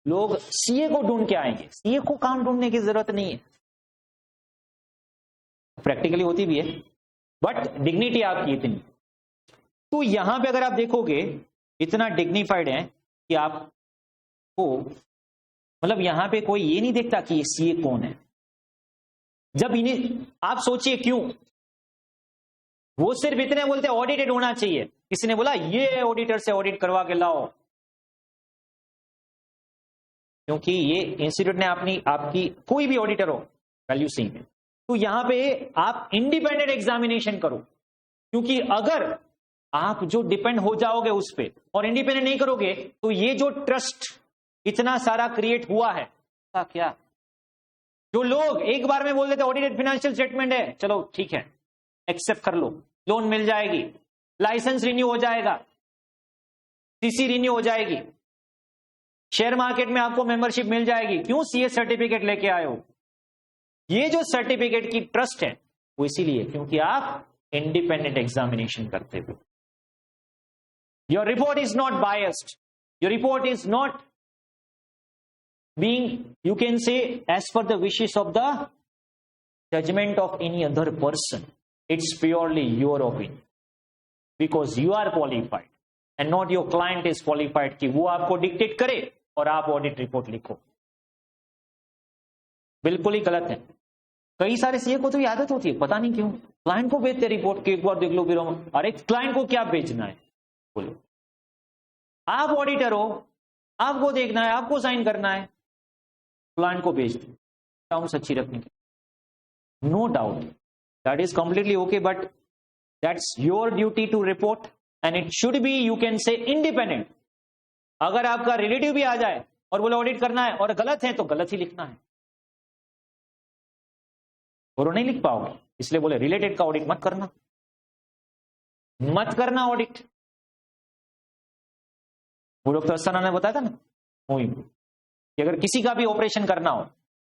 S1: लोग सीए को ढूंढ के आएंगे, सीए को काम ढूंढने की जरूरत नहीं है, प्रैक्टिकली होती भी है, बट डिग्निटी आपकी इतनी। तो यहां पे अगर आप देखोगे इतना डिग्निफाइड है कि आपको, मतलब यहां पे कोई ये नहीं देखता कि ये सीए कौन है। जब इन्हें आप सोचिए क्यों, वो सिर्फ इतने बोलते ऑडिटेड होना चाहिए, किसी ने बोला ये ऑडिटर से ऑडिट करवा के लाओ, क्योंकि ये इंस्टीट्यूट ने आपकी कोई भी ऑडिटर हो वैल्यू सेम है, तो यहां पे आप इंडिपेंडेंट एग्जामिनेशन करो, क्योंकि अगर आप जो डिपेंड हो जाओगे उस पे और इंडिपेंडेंट नहीं करोगे तो ये जो ट्रस्ट इतना सारा क्रिएट हुआ है क्या, जो लोग एक बार में बोल देते ऑडिटेड फाइनेंशियल स्टेटमेंट है, चलो ठीक है एक्सेप्ट कर लो, लोन मिल जाएगी, लाइसेंस रिन्यू हो जाएगा, सीसी रिन्यू हो जाएगी, शेयर मार्केट में आपको मेंबरशिप मिल जाएगी, क्यों सीए सर्टिफिकेट लेके आए हो। ये जो सर्टिफिकेट की ट्रस्ट है वो इसीलिए क्योंकि आप इंडिपेंडेंट एग्जामिनेशन करते हो। Your report is not biased, your report is not being, you can say, as per the wishes of the judgment of any other person. It's purely your opinion because you are qualified and not your client is qualified कि वो आपको डिक्टेट करे और आप ऑडिट रिपोर्ट लिखो। बिल्कुल ही गलत है। कई सारे सीए को तो ये आदत होती है, पता नहीं क्यों, क्लाइंट को भेजते रिपोर्ट कि एक बार देख लो फिर हम, अरे क्लाइंट को क्या भेजना है, बोलो आप ऑडिटर हो, आपको देखना है, आपको साइन करना है, क्लाइंट को भेज दो टर्म्स अच्छी रखने की, no doubt that is completely okay, but that's your duty to report and it should be, you can say, independent. अगर आपका रिलेटिव भी आ जाए और बोले ऑडिट करना है और गलत है तो गलत ही लिखना है, और वो नहीं लिख पाओगे, इसलिए बोले रिलेटेड का ऑडिट मत करना, मत करना ऑडिट। वो डॉक्टर अस्थाना ने बताया था ना वही कि अगर किसी का भी ऑपरेशन करना हो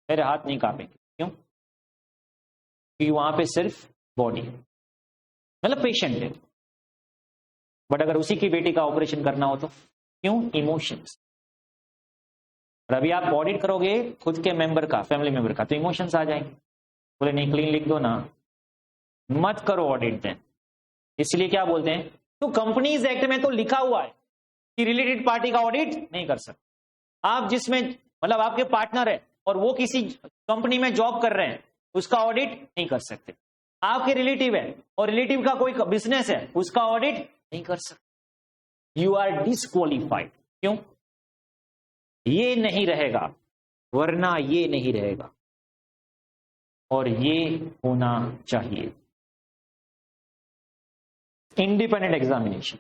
S1: मेरे हाथ नहीं कांपेंगे, क्यों? क्योंकि वहां पे सिर्फ बॉडी मतलब पेशेंट है, बट अगर उसी की बेटी का ऑपरेशन करना हो तो क्यों? इमोशंस। और अभी आप ऑडिट करोगे खुद के मेंबर का, फैमिली मेंबर का, तो इमोशंस आ जाएंगे, बोले नहीं क्लीन लिख दो ना, मत करो ऑडिट दें। इसलिए क्या बोलते हैं, तो कंपनीज एक्ट में तो लिखा हुआ है कि रिलेटेड पार्टी का ऑडिट नहीं कर सकते। आप जिसमें मतलब आपके पार्टनर है और वो किसी कंपनी में जॉब कर रहे हैं, उसका ऑडिट नहीं कर सकते। आपके रिलेटिव है और रिलेटिव का कोई बिजनेस है, उसका ऑडिट नहीं कर सकते, यू आर डिस्क्वालिफाइड। क्यों? ये नहीं रहेगा, वरना ये नहीं रहेगा, और ये होना चाहिए। इंडिपेंडेंट एग्जामिनेशन,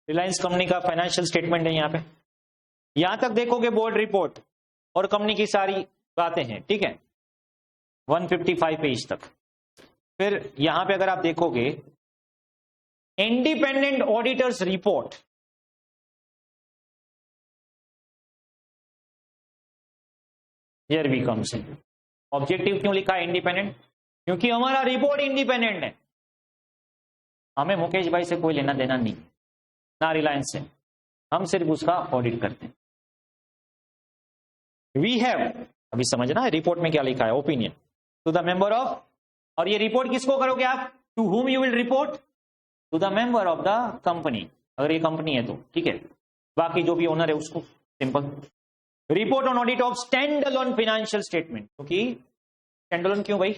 S1: रिलायंस कंपनी का फाइनेंशियल स्टेटमेंट है, यहां पे यहां तक देखोगे बोर्ड रिपोर्ट और कंपनी की सारी बातें हैं, ठीक है, 155 पेज तक। फिर यहां पे अगर आप देखोगे independent auditors report, here we comes in. Objective क्यों लिखा है इंडिपेंडेंट? क्योंकि हमारा रिपोर्ट इंडिपेंडेंट है, हमें मुकेश भाई से कोई लेना देना नहीं, ना रिलायंस से, हम सिर्फ उसका ऑडिट करते हैं। वी हैव, अभी समझना है रिपोर्ट में क्या लिखा है, opinion to the member of, और ये रिपोर्ट किसको करोगे आप? To whom you will report? To the member of the company, अगर ये कंपनी है तो ठीक है, बाकी जो भी ओनर है उसको, simple. Report on audit of stand alone financial statement, क्योंकि स्टैंड अलोन क्यों भाई?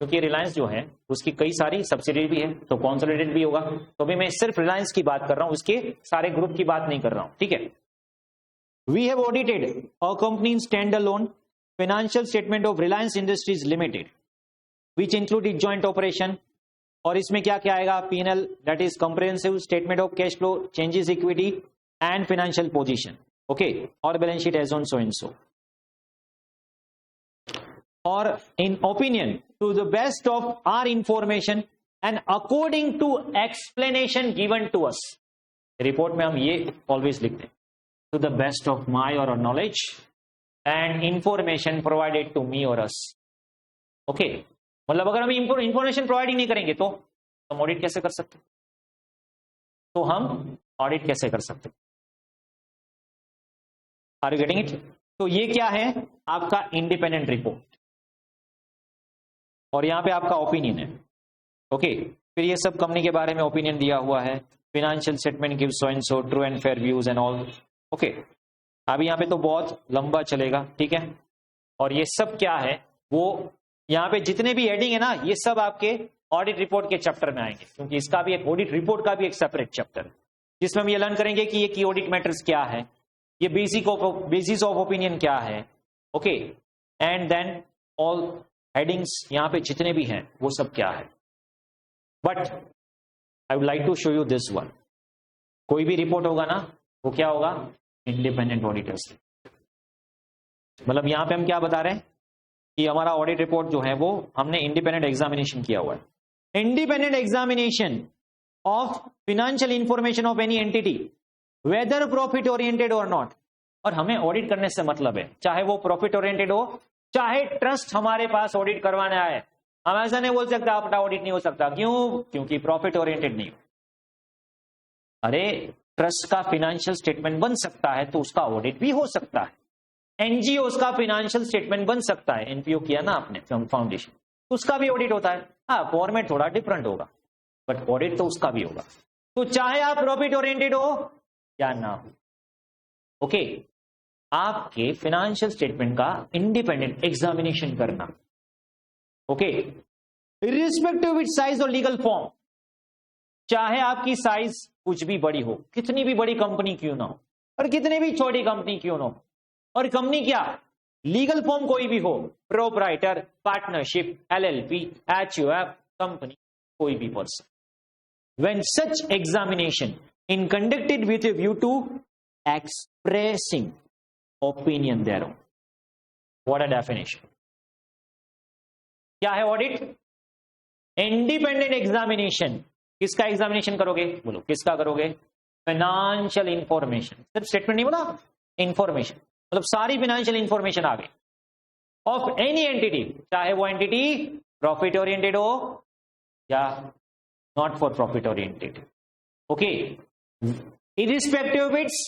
S1: क्योंकि रिलायंस जो है उसकी कई सारी सब्सिडरी भी है, तो कंसोलिडेटेड भी होगा। तो अभी मैं सिर्फ रिलायंस की बात कर रहा हूं, उसके सारे ग्रुप की बात नहीं कर रहा हूं, ठीक है। We have audited a company stand alone financial statement of Reliance Industries Limited which included joint operation, और इसमें क्या क्या आएगा? PNL, that is comprehensive statement of cash flow, changes equity and financial position, okay, और balance sheet as on so and so. और in opinion to the best of our information and according to explanation given to us, report में हम ये ऑलवेज लिखते हैं, to the best of my और knowledge and information provided to me और अस, ओके। मतलब अगर हम इंफॉर्मेशन प्रोवाइड ही नहीं करेंगे तो हम ऑडिट कैसे कर सकते? तो हम ऑडिट कैसे कर सकते? Are you getting it? तो ये क्या है? आपका इंडिपेंडेंट रिपोर्ट, और यहां पे आपका ओपिनियन है, ओके। फिर ये सब कंपनी के बारे में ओपिनियन दिया हुआ है, financial statement gives so and so, true and fair views and all, okay. अभी यहाँ पे तो बहुत लंबा चलेगा, ठीक है। और ये सब क्या है, वो यहाँ पे जितने भी हेडिंग है ना, ये सब आपके ऑडिट रिपोर्ट के चैप्टर में आएंगे, क्योंकि इसका भी एक ऑडिट रिपोर्ट का भी एक सेपरेट चैप्टर, जिसमें हम ये लर्न करेंगे कि ये की ऑडिट मैटर्स क्या है, ये बेसिस ऑफ ओपिनियन क्या है, okay, and then all headings यहाँ पे जितने भी हैं वो सब क्या है। But I would like to show you this one. कोई भी रिपोर्ट होगा ना वो क्या होगा, इंडिपेंडेंट ऑडिटर्स। मतलब यहां पे हम क्या बता रहे हैं कि हमारा ऑडिट रिपोर्ट जो है वो हमने इंडिपेंडेंट एग्जामिनेशन किया हुआ है। Independent examination of financial information of any entity weather profit oriented और नॉट। और हमें ऑडिट करने से मतलब है, चाहे वो प्रॉफिट ओरिएंटेड हो, चाहे ट्रस्ट हमारे पास ऑडिट करवाने आए, हम ऐसा नहीं बोल सकते आपका ऑडिट नहीं हो सकता। क्यों? क्योंकि प्रॉफिट ओरिएंटेड नहीं हो। अरे ट्रस्ट का फिनेंशियल स्टेटमेंट बन सकता है तो उसका ऑडिट भी हो सकता है। एनजीओ का फिनेंशियल स्टेटमेंट बन सकता है, एनपीओ किया ना आपने फाउंडेशन, उसका भी ऑडिट होता है। हाँ, फॉर्मेट थोड़ा डिफरेंट होगा बट ऑडिट तो उसका भी होगा। तो चाहे आप प्रॉफिट ओरिएंटेड हो या ना हो, ओके, आपके फिनेंशियल स्टेटमेंट का इंडिपेंडेंट एग्जामिनेशन करना, ओके, इर्रिस्पेक्टिव इट साइज और लीगल फॉर्म। चाहे आपकी साइज कुछ भी बड़ी हो, कितनी भी बड़ी कंपनी क्यों ना हो और कितनी भी छोटी कंपनी क्यों ना हो, और कंपनी क्या, लीगल फॉर्म कोई भी हो, proprietor, partnership, LLP, HUF, company, कोई भी person. When such examination in conducted with a view to expressing opinion thereon. What a definition. क्या है ऑडिट? Independent examination. किसका एग्जामिनेशन करोगे? बोलो किसका करोगे? Financial information. सिर्फ स्टेटमेंट नहीं बोला, इंफॉर्मेशन मतलब सारी फाइनेंशियल इंफॉर्मेशन आ गई ऑफ एनी एंटिटी, चाहे वो एंटिटी प्रॉफिट ओरिएंटेड हो या not for profit oriented, okay, irrespective of its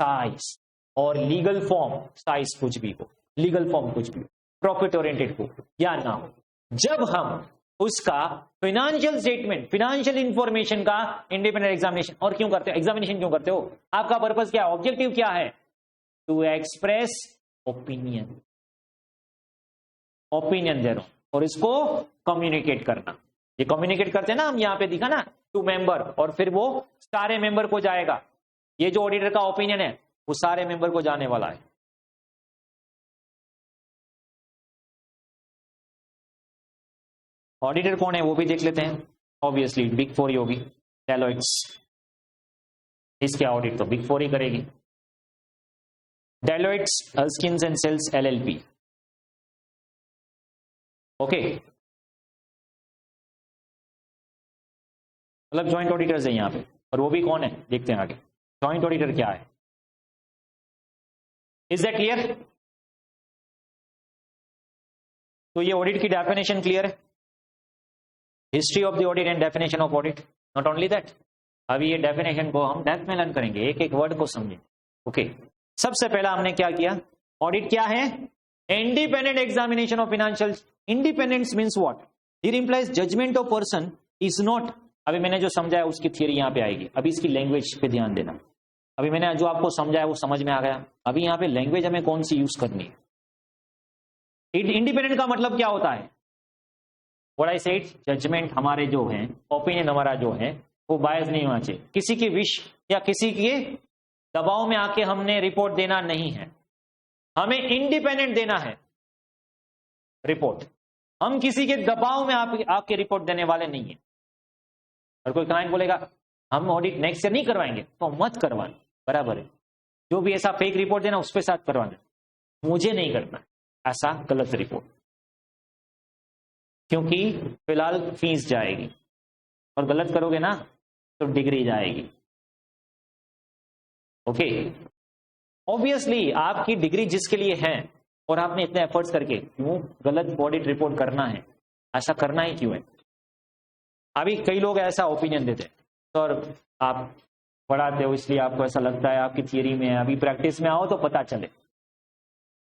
S1: size और लीगल फॉर्म, साइज कुछ भी हो, लीगल फॉर्म कुछ भी हो, प्रॉफिट ओरिएंटेड हो या ना हो। जब हम उसका फाइनेंशियल स्टेटमेंट, फाइनेंशियल इंफॉर्मेशन का इंडिपेंडेंट एग्जामिनेशन, और क्यों करते हो एग्जामिनेशन, क्यों करते हो? आपका पर्पस क्या है, ऑब्जेक्टिव क्या है? टू एक्सप्रेस ओपिनियन, ओपिनियन दे रहा हूं और इसको कम्युनिकेट करना। ये कम्युनिकेट करते हैं ना हम, यहां पे दिखा ना टू मेंबर, और फिर वो सारे मेंबर को जाएगा। ये जो ऑडिटर का ओपिनियन है वो सारे मेंबर को जाने वाला है। ऑडिटर कौन है वो भी देख लेते हैं। ऑब्वियसली बिग फोर ही होगी, डेलोइट्स, इसके ऑडिट तो बिग फोर ही करेगी। डेलोइट्स, हस्किंस एंड सेल्स एलएलपी, ओके, मतलब ज्वाइंट ऑडिटर्स है यहाँ पे। और वो भी कौन है देखते हैं आगे। ज्वाइंट ऑडिटर क्या है? Is that clear? तो ये ऑडिट की डेफिनेशन क्लियर है, history of the audit and definition of audit. Not only that, अभी ये डेफिनेशन को हम डेप्थ में लर्न करेंगे, एक एक वर्ड को समझें, ओके। सबसे पहला हमने क्या किया, ऑडिट क्या है? Independent examination of financial. Independence means what? It implies judgement of person is not. अभी मैंने जो समझाया उसकी थियरी यहां पे आएगी, अभी इसकी लैंग्वेज पे ध्यान देना। अभी मैंने जो आपको समझाया वो समझ में आ गया, अभी यहां पे लैंग्वेज हमें कौन सी यूज करनी है। इंडिपेंडेंट का मतलब क्या होता है? व्हाट आई सेड, जजमेंट हमारे जो है, ओपिनियन हमारा जो है वो बायस नहीं होना चाहिए, किसी की विश या किसी के दबाव में आके हमने रिपोर्ट देना नहीं है, हमें इंडिपेंडेंट देना है रिपोर्ट। हम किसी के दबाव में आके रिपोर्ट देने वाले नहीं है। और कोई क्लाइंट बोलेगा हम ऑडिट नेक्स्ट ईयर नहीं करवाएंगे, तो मत करवाना, बराबर है। जो भी ऐसा फेक रिपोर्ट देना उसके साथ करवाना, मुझे नहीं करना ऐसा गलत रिपोर्ट, क्योंकि फिलहाल फीस जाएगी और गलत करोगे ना तो डिग्री जाएगी, ओके। ऑब्वियसली आपकी डिग्री जिसके लिए है और आपने इतने एफर्ट्स करके क्यों गलत ऑडिट रिपोर्ट करना है, ऐसा करना ही क्यों है? अभी कई लोग ऐसा ओपिनियन देते हैं, तो और आप पढ़ाते हो इसलिए आपको ऐसा लगता है, आपकी थियरी में है, अभी प्रैक्टिस में आओ तो पता चले।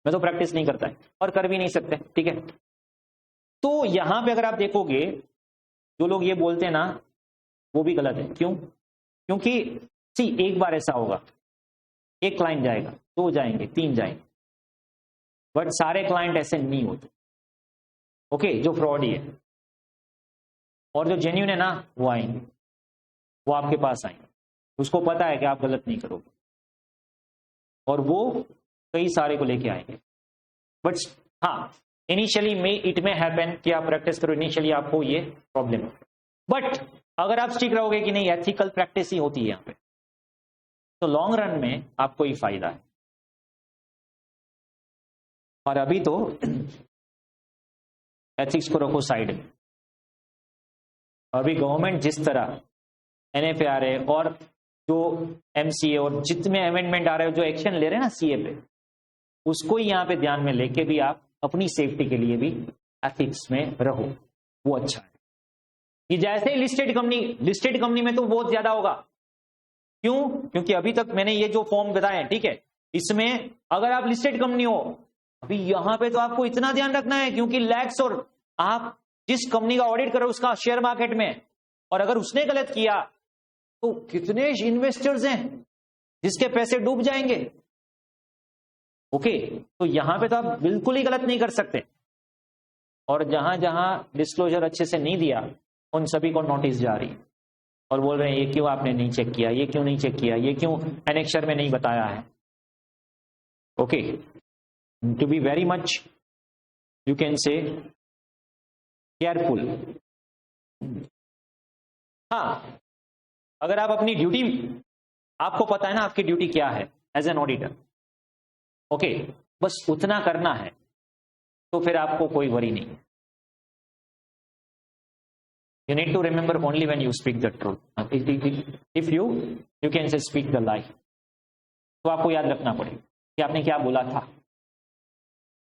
S1: मैं तो प्रैक्टिस नहीं करता है और कर भी नहीं सकते, ठीक है। तो यहां पे अगर आप देखोगे जो लोग ये बोलते हैं ना वो भी गलत है। क्यों? क्योंकि सी एक बार ऐसा होगा, एक क्लाइंट जाएगा, दो जाएंगे, तीन जाएंगे, बट सारे क्लाइंट ऐसे नहीं होते, ओके। जो फ्रॉड ही है और जो जेन्युइन है ना वो आएंगे, वो आपके पास आएंगे, उसको पता है कि आप गलत नहीं करोगे और वो कई सारे को लेके आएंगे। बट हाँ, इनिशियली में इट में हैपन कि आप प्रैक्टिस करो, इनिशियली आपको ये प्रॉब्लम, बट अगर आप स्टिक रहोगे कि नहीं एथिकल प्रैक्टिस ही होती है यहाँ पे, तो लॉन्ग रन में आपको ही फायदा है। और अभी तो एथिक्स को रखो साइड में, अभी गवर्नमेंट जिस तरह एनएफए आ रहे और जो एमसीए और जितने अमेंडमेंट आ रहे हैं, जो एक्शन ले रहे हैं ना सीए पे, उसको ही यहाँ पे ध्यान में लेके भी आप अपनी सेफ्टी के लिए भी एथिक्स में रहो, वो अच्छा है। कि जैसे ही लिस्टेड कंपनी में तो बहुत ज्यादा होगा। क्यों? क्योंकि अभी तक मैंने ये जो फॉर्म बताए हैं, ठीक है, इसमें अगर आप लिस्टेड कंपनी हो, अभी यहां पे तो आपको इतना ध्यान रखना है, क्योंकि लैक्स, और आप जिस कंपनी का ऑडिट करो उसका शेयर मार्केट में, और अगर उसने गलत किया तो कितने इन्वेस्टर्स हैं जिसके पैसे डूब जाएंगे। ओके, तो यहां पे तो आप बिल्कुल ही गलत नहीं कर सकते। और जहां जहां डिस्क्लोजर अच्छे से नहीं दिया, उन सभी को नोटिस जा रही है और बोल रहे हैं ये क्यों आपने नहीं चेक किया, ये क्यों नहीं चेक किया, ये क्यों एनेक्सर में नहीं बताया है। Okay, to be very much you can say careful. हाँ, अगर आप अपनी ड्यूटी, आपको पता है ना आपकी ड्यूटी क्या है एज एन ऑडिटर, ओके, बस उतना करना है, तो फिर आपको कोई वरी नहीं है। You need to remember only when you speak the truth. If you can say speak the lie. तो आपको याद रखना पड़ेगा कि आपने क्या बोला था।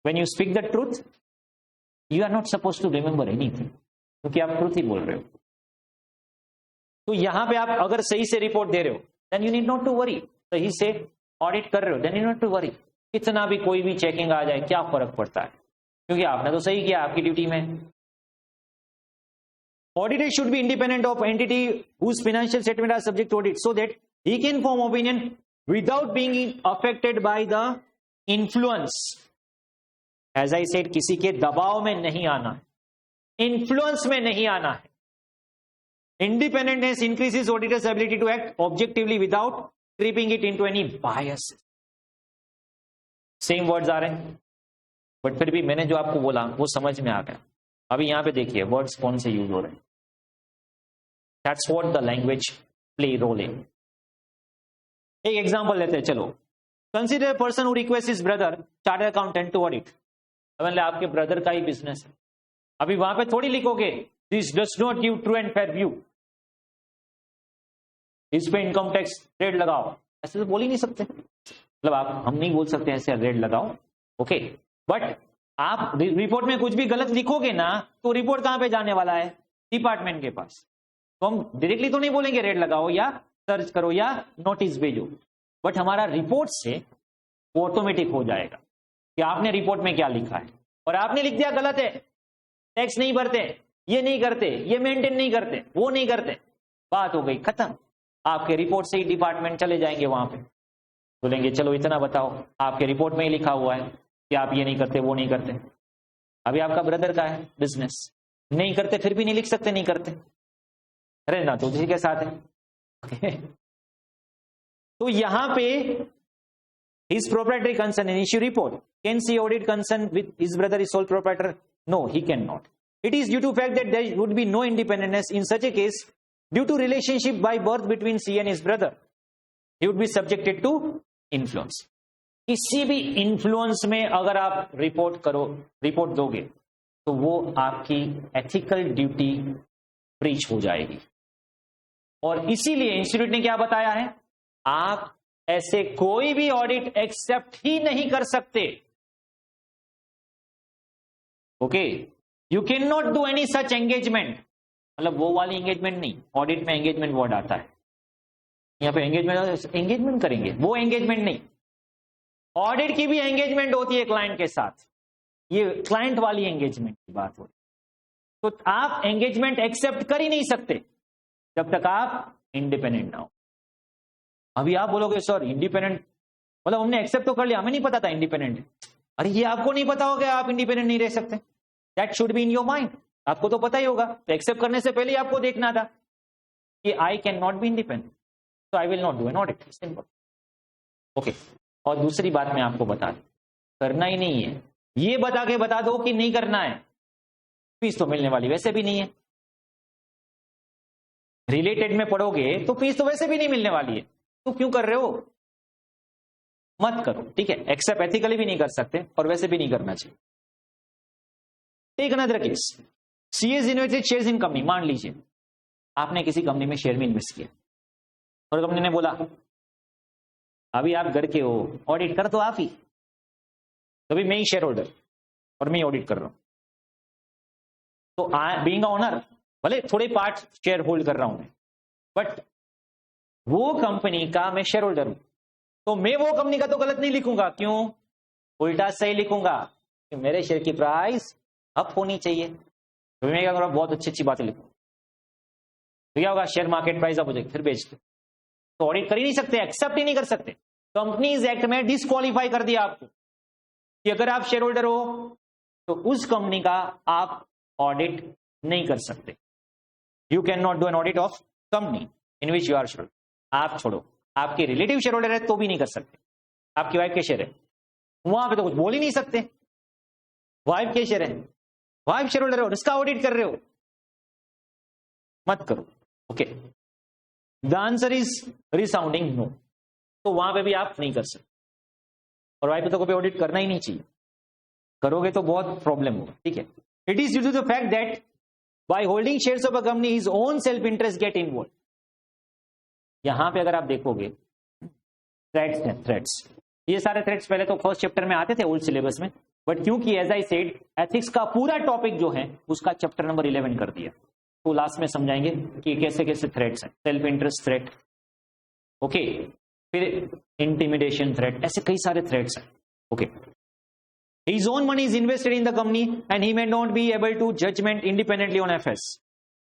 S1: When you speak the truth, you are not supposed to remember anything, क्योंकि आप ट्रूथ ही बोल रहे हो। तो यहां पे आप अगर सही से रिपोर्ट दे रहे हो, then you need not to worry. सही से ऑडिट कर रहे हो, then you need not to worry. कितना भी कोई भी चेकिंग आ जाए, क्या फर्क पड़ता है, क्योंकि आपने तो सही किया, आपकी ड्यूटी में। Auditor should be independent of entity whose financial statements are subject to audit, so that he can form opinion without being affected by the influence. As I said, किसी के दबाव में नहीं आना है, इन्फ्लुएंस में नहीं आना है। Independence increases auditor's ability to act objectively without creeping it into any bias. Same words आ रहे हैं, बट फिर भी मैंने जो आपको बोला वो समझ में आ गया। अभी यहां पे देखिए वर्ड्स कौन से यूज हो रहे हैं। That's what the language play role in. एक एग्जांपल लेते हैं, चलो। Consider person who request his brother chartered accountant to audit. मतलब आपके ब्रदर का ही बिजनेस है, अभी वहां पे थोड़ी लिखोगे this does not give true and fair view, इस पे इनकम टैक्स रेट लगाओ, ऐसे तो बोल ही नहीं सकते। मतलब आप, हम नहीं बोल सकते ऐसे रेट लगाओ, ओके, बट आप रिपोर्ट में कुछ भी गलत लिखोगे ना, तो रिपोर्ट कहां पे जाने वाला है? डिपार्टमेंट के पास। तो हम डायरेक्टली तो नहीं बोलेंगे रेट लगाओ या सर्च करो या नोटिस भेजो, बट हमारा रिपोर्ट से वो ऑटोमेटिक हो जाएगा कि आपने रिपोर्ट में क्या लिखा है। और आपने लिख दिया गलत है, टैक्स नहीं भरते, ये नहीं करते, ये मेंटेन नहीं करते, वो नहीं करते, बात हो गई खत्म। आपके रिपोर्ट से ही डिपार्टमेंट चले जाएंगे, वहां पे बोलेंगे चलो इतना बताओ, आपके रिपोर्ट में ही लिखा हुआ है कि आप ये नहीं करते, वो नहीं करते। अभी आपका ब्रदर का है बिजनेस, नहीं करते फिर भी नहीं लिख सकते, नहीं करते, अरे ना तो उसी के साथ है। तो यहां पे his proprietary concern and issue report, can see audit concern with his brother is sole proprietor? No, he cannot. It is due to fact that there would be no independence in such a case due to relationship by birth between C and his brother. He would be subjected to influence. किसी भी इन्फ्लुएंस में अगर आप रिपोर्ट दोगे तो वो आपकी एथिकल ड्यूटी ब्रीच हो जाएगी। और इसीलिए इंस्टीट्यूट ने क्या बताया है, आप ऐसे कोई भी ऑडिट एक्सेप्ट ही नहीं कर सकते। Okay, you can not do any such engagement, मतलब वो वाली एंगेजमेंट नहीं, ऑडिट में एंगेजमेंट वर्ड आता है, यहां पे एंगेजमेंट करेंगे, वो एंगेजमेंट नहीं। ऑडिट की भी एंगेजमेंट होती है क्लाइंट के साथ, ये क्लाइंट वाली एंगेजमेंट की बात हो। तो आप एंगेजमेंट एक्सेप्ट कर ही नहीं सकते जब तक आप इंडिपेंडेंट ना हो। अभी आप बोलोगे सर इंडिपेंडेंट मतलब हमने एक्सेप्ट तो कर लिया, हमें नहीं पता था इंडिपेंडेंट। अरे ये आपको नहीं पता होगा आप इंडिपेंडेंट नहीं रह सकते, that should be in your mind. आपको तो पता ही होगा, तो एक्सेप्ट करने से पहले आपको देखना था कि I can not be independent, तो I will not do an audit, simple. Okay, और दूसरी बात मैं आपको बता दूं, करना ही नहीं है ये बता दो कि नहीं करना है, फीस तो मिलने वाली वैसे भी नहीं है। रिलेटेड में पढ़ोगे तो फीस तो वैसे भी नहीं मिलने वाली है, तो क्यों कर रहे हो? मत करो, ठीक है। एक्सेप्ट एथिकली भी नहीं कर सकते और वैसे भी नहीं करना चाहिए। Take another case, CS invested shares in company. मान लीजिए आपने किसी कंपनी में शेयर में इन्वेस्ट किया और कंपनी ने बोला अभी आप घर के हो, ऑडिट कर दो आप ही, तो अभी मैं ही शेयर होल्डर और मैं ही ऑडिट कर रहा हूं, तो बीइंग ऑनर भले थोड़े पार्ट शेयर होल्ड कर रहा हूं मैं, बट वो कंपनी का मैं शेयर होल्डर हूं, तो मैं वो कंपनी का तो गलत नहीं लिखूंगा। क्यों? उल्टा सही लिखूंगा कि मेरे शेयर की प्राइस अप होनी चाहिए। तो मैं क्या करूंगा, बहुत अच्छी अच्छी बातें लिखूंगा, तो क्या होगा, शेयर मार्केट प्राइस अप हो जाएगी, फिर बेच दो। तो ऑडिट कर ही नहीं सकते, एक्सेप्ट ही नहीं कर सकते। कंपनीज एक्ट में डिस्क्वालीफाई कर दिया आपको कि अगर आप शेयर होल्डर हो तो उस कंपनी का आप ऑडिट नहीं कर सकते। You can not do an audit of company in which you are share. आप छोड़ो, आपके रिलेटिव शेयर होल्डर है तो भी नहीं कर सकते। आपकी वाइफ के शेयर है, वहां पे तो कुछ बोल ही नहीं सकते। वाइफ के शेयर है, वाइफ शेयर होल्डर हो, इसका ऑडिट कर रहे हो, मत करो। Okay, the answer is resounding no. तो वहां पे भी आप नहीं कर सकते, और वाइफ पे तो कभी ऑडिट करना ही नहीं चाहिए। करोगे तो बहुत प्रॉब्लम होगा, ठीक है। It is due to the fact that by holding shares of a company his own self interest get involve. यहां पे अगर आप देखोगे थ्रेड्स हैं, थ्रेड्स, ये सारे थ्रेड्स पहले तो फर्स्ट चैप्टर में आते थे ओल्ड सिलेबस में, बट क्योंकि एज आई सेड एथिक्स का पूरा टॉपिक जो है उसका चैप्टर नंबर 11 कर दिया, तो लास्ट में समझाएंगे कि कैसे कैसे थ्रेड्स हैं। सेल्फ इंटरेस्ट थ्रेट, ओके, फिर इंटिमिडेशन थ्रेट, ऐसे कई सारे थ्रेट्स हैं। Okay, his own money is invested in the company and he may not be able to judgement independently on FS.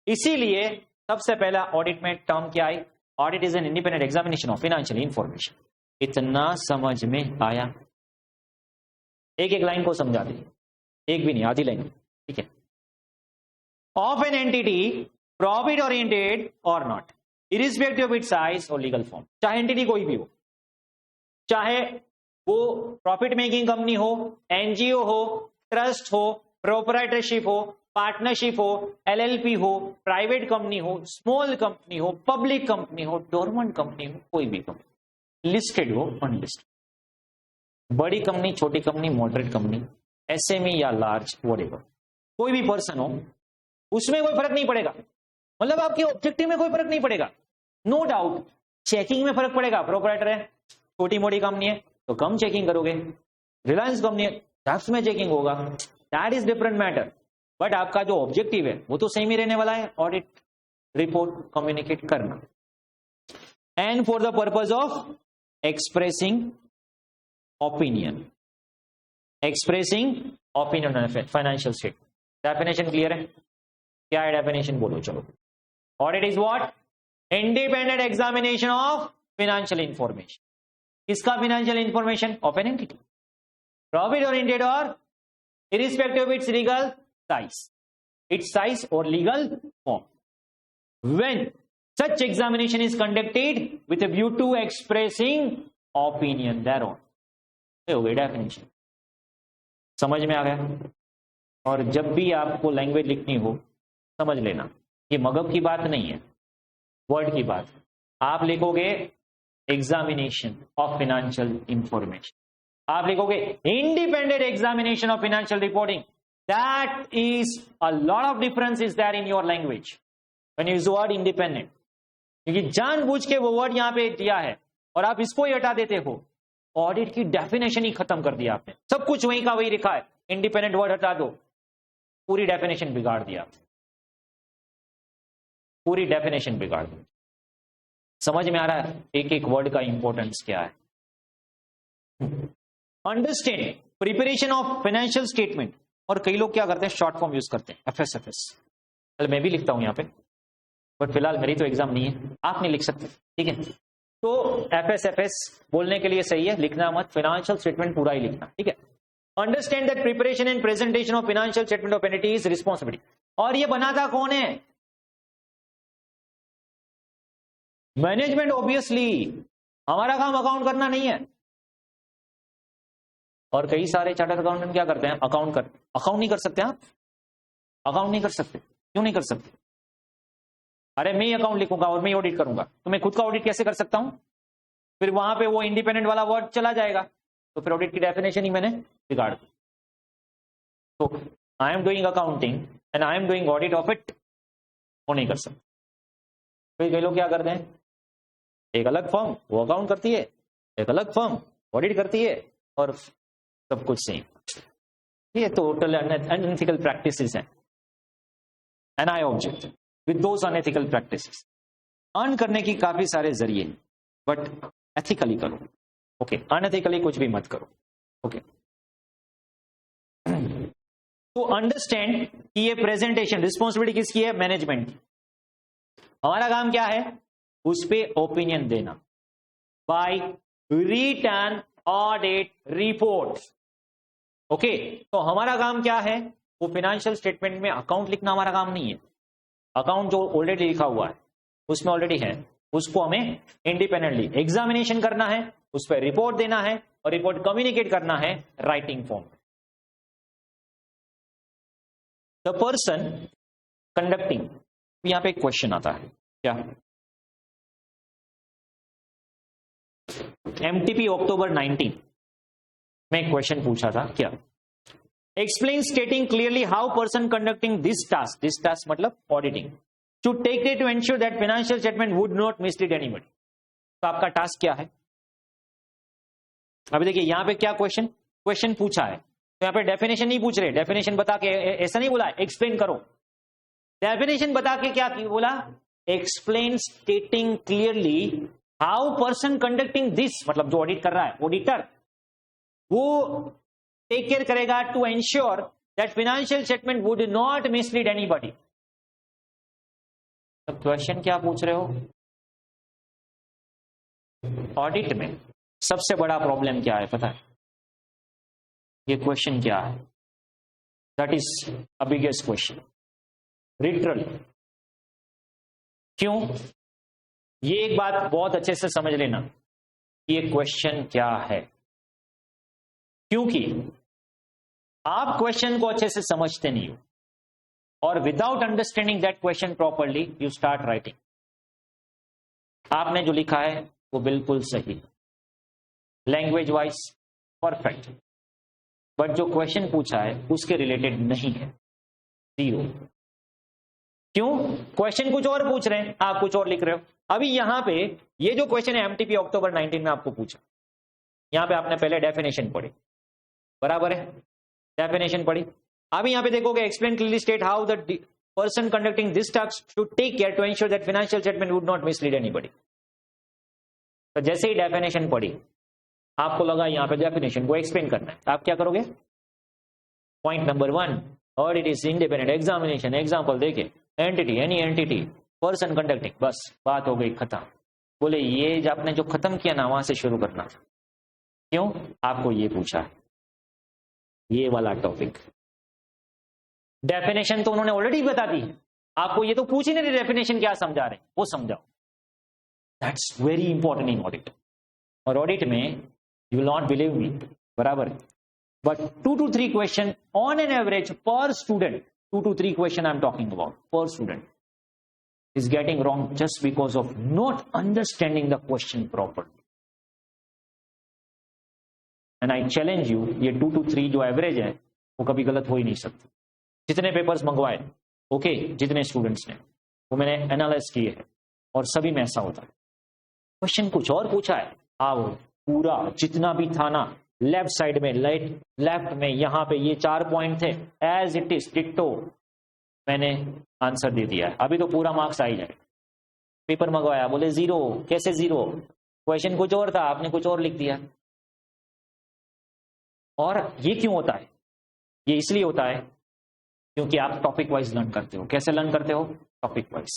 S1: इसीलिए सबसे पहला ऑडिट में टर्म क्या है, audit is an independent examination of financial information. इतना समझ में आया? एक एक लाइन को समझा दी, एक भी नहीं, आधी लाइन, ठीक है। Of an entity profit oriented और not, irrespective of its size और लीगल फॉर्म। चाहे एंटिटी कोई भी हो, चाहे वो प्रॉफिट मेकिंग कंपनी हो, एनजीओ हो, ट्रस्ट हो, प्रोप्राइटरशिप हो, पार्टनरशिप हो, एलएलपी हो, प्राइवेट कंपनी हो, स्मॉल कंपनी हो, पब्लिक कंपनी हो, डोरमेंट कंपनी हो, कोई भी कंपनी, लिस्टेड हो, अनलिस्टेड, बड़ी कंपनी, छोटी कंपनी, मॉडरेट कंपनी, एसएमई या लार्ज, व्हाटएवर, कोई भी पर्सन हो, उसमें कोई फर्क नहीं पड़ेगा। मतलब आपके ऑब्जेक्टिव में कोई फर्क नहीं पड़ेगा, नो डाउट। चेकिंग में फर्क पड़ेगा, प्रोप्राइटर है, छोटी मोटी कंपनी है तो कम चेकिंग करोगे, रिलायंस कंपनी है टैक्स में चेकिंग होगा, that is different matter. But आपका जो ऑब्जेक्टिव है वो तो सेम ही रहने वाला है, ऑडिट रिपोर्ट कम्युनिकेट करना, and for the purpose of expressing opinion, expressing opinion on financial state. Definition clear है? क्या है डेफिनेशन, बोलो चलो। Audit is what? Independent examination of financial information. किसका? Financial information of an entity, profit oriented और irrespective of its legal size, its size और legal form. When such examination is conducted with a view to expressing opinion thereon. ये हो गई डेफिनेशन, समझ में आ गया? और जब भी आपको लैंग्वेज लिखनी हो समझ लेना, ये मगब की बात नहीं है, वर्ड की बात। आप लिखोगे एग्जामिनेशन ऑफ फाइनेंशियल इंफॉर्मेशन, आप लिखोगे independent examination of financial reporting, that is a lot of difference is there in your language when you use word independent. क्योंकि जानबूझ के वो वर्ड यहां पे दिया है और आप इसको ही हटा देते हो, ऑडिट की डेफिनेशन ही खत्म कर दिया आपने, सब कुछ वहीं का वही लिखा है, इंडिपेंडेंट वर्ड हटा दो, पूरी डेफिनेशन बिगाड़ दिया, पूरी डेफिनेशन बिगाड़ दी। समझ में आ रहा है एक एक वर्ड का इंपॉर्टेंस क्या है? Understand preparation of financial statement. और कई लोग क्या करते हैं, शॉर्ट फॉर्म यूज करते हैं, एफएसएफएस। मैं भी लिखता हूं यहां पे, बट फिलहाल मेरी तो एग्जाम नहीं है, आप नहीं लिख सकते, ठीक है। तो एफएसएफएस बोलने के लिए सही है, लिखना मत, फाइनेंशियल स्टेटमेंट पूरा ही लिखना, ठीक है। Understand that preparation and presentation of financial statement of entity is responsibility. और ये बनाता कौन है? मैनेजमेंट। ऑब्वियसली हमारा काम अकाउंट करना नहीं है, और कई सारे चार्टर्ड अकाउंटेंट क्या करते हैं, अकाउंट नहीं कर सकते आप, अकाउंट नहीं कर सकते, क्यों नहीं कर सकते? अरे मैं अकाउंट लिखूंगा और मैं ऑडिट करूंगा, तो मैं खुद का ऑडिट कैसे कर सकता हूं? फिर वहां पे वो इंडिपेंडेंट वाला वर्ड चला जाएगा, तो फिर ऑडिट की डेफिनेशन ही मैंने बिगाड़ दी। तो I am doing accounting and I am doing audit of it, वो नहीं कर सकते। फिर कई लोग क्या करते हैं, एक अलग फर्म वो अकाउंट करती है, एक अलग फर्म ऑडिट करती है, और सब कुछ सेम। ये टोटल अनएथिकल प्रैक्टिसेस हैं, and I object with those unethical practices. Earn करने की काफी सारे जरिए, बट एथिकली करो, ओके, अनएथिकली कुछ भी मत करो, ओके। तो अंडरस्टैंड कि ये प्रेजेंटेशन रिस्पॉन्सिबिलिटी किसकी है, मैनेजमेंट की। हमारा काम क्या है, उस पे ओपिनियन देना by return audit report, okay. तो हमारा काम क्या है, वो फाइनेंशियल स्टेटमेंट में अकाउंट लिखना हमारा काम नहीं है। अकाउंट जो ऑलरेडी लिखा हुआ है उसमें ऑलरेडी है, उसको हमें इंडिपेंडेंटली एग्जामिनेशन करना है, उस पर रिपोर्ट देना है, और रिपोर्ट कम्युनिकेट करना है writing form. The person conducting, यहां पे एक क्वेश्चन आता है, क्या, एमटीपी अक्टूबर 19 में क्वेश्चन पूछा था, क्या, explain stating clearly how person conducting this task मतलब auditing should take care to ensure that financial statement would not mislead anybody। तो आपका टास्क क्या है? अभी देखिए यहां पे क्या क्वेश्चन पूछा है, तो यहां पे डेफिनेशन नहीं पूछ रहे, डेफिनेशन बता के ऐसा नहीं बोला एक्सप्लेन करो, डेफिनेशन बता के क्या बोला, explain stating clearly how person conducting this, मतलब जो ऑडिट कर रहा है ऑडिटर, वो टेक केयर करेगा to ensure that financial statement would not mislead anybody. Question क्या पूछ रहे हो, ऑडिट में सबसे बड़ा प्रॉब्लम क्या है पता है, ये क्वेश्चन क्या है, that is a biggest question literally. क्यों, ये एक बात बहुत अच्छे से समझ लेना, ये क्वेश्चन क्या है, क्योंकि आप क्वेश्चन को अच्छे से समझते नहीं हो, और without understanding that question properly you start writing. आपने जो लिखा है वो बिल्कुल सही, लैंग्वेज वाइज परफेक्ट, बट जो क्वेश्चन पूछा है उसके रिलेटेड नहीं है, जीरो। क्यों, क्वेश्चन कुछ और पूछ रहे हैं, आप कुछ और लिख रहे हो। अभी यहां पे ये जो क्वेश्चन है एमटीपी अक्टूबर 19 में आपको पूछा, यहां पे आपने पहले डेफिनेशन पढ़ी, बराबर है, डेफिनेशन पढ़ी। अभी यहां पे देखोगे explain clearly state how the person conducting this task should take care to ensure that financial statement would not mislead anybody. तो जैसे ही डेफिनेशन पढ़ी, आपको लगा यहां पे डेफिनेशन को एक्सप्लेन करना है, तो आप क्या करोगे, point number 1, audit is independent examination, example देके entity, any entity, person conducting, बस बात हो गई खत्म। बोले ये आपने जो खत्म किया ना, वहां से शुरू करना था। क्यों, आपको ये पूछा है, ये वाला टॉपिक। डेफिनेशन तो उन्होंने ऑलरेडी बता दी है आपको, ये तो पूछ ही नहीं, डेफिनेशन क्या समझा रहे वो समझाओ। That's very important in audit. और ऑडिट में you will not believe me, बराबर, but 2 to 3 question on an average पर student, 2 to 3 question I am talking about पर student is getting wrong just because of not understanding the question properly. And I challenge you, ये 2 to 3 जो एवरेज है वो कभी गलत हो ही नहीं सकती। जितने पेपर्स मंगवाए, ओके, जितने स्टूडेंट्स ने, वो मैंने एनालाइज किए हैं, और सभी में ऐसा होता है। क्वेश्चन कुछ और पूछा है, आओ पूरा जितना भी था ना, लेफ्ट साइड में, लेफ्ट में यहां पे ये 4 पॉइंट थे, एज इट इज डिट्टो मैंने आंसर दे दिया है। अभी तो पूरा मार्क्स आ ही जाए। पेपर मंगवाया, बोले 0, कैसे 0, क्वेश्चन कुछ और था, आपने कुछ और लिख दिया। और ये क्यों होता है, ये इसलिए होता है क्योंकि आप टॉपिक वाइज लर्न करते हो। कैसे लर्न करते हो, टॉपिक वाइज।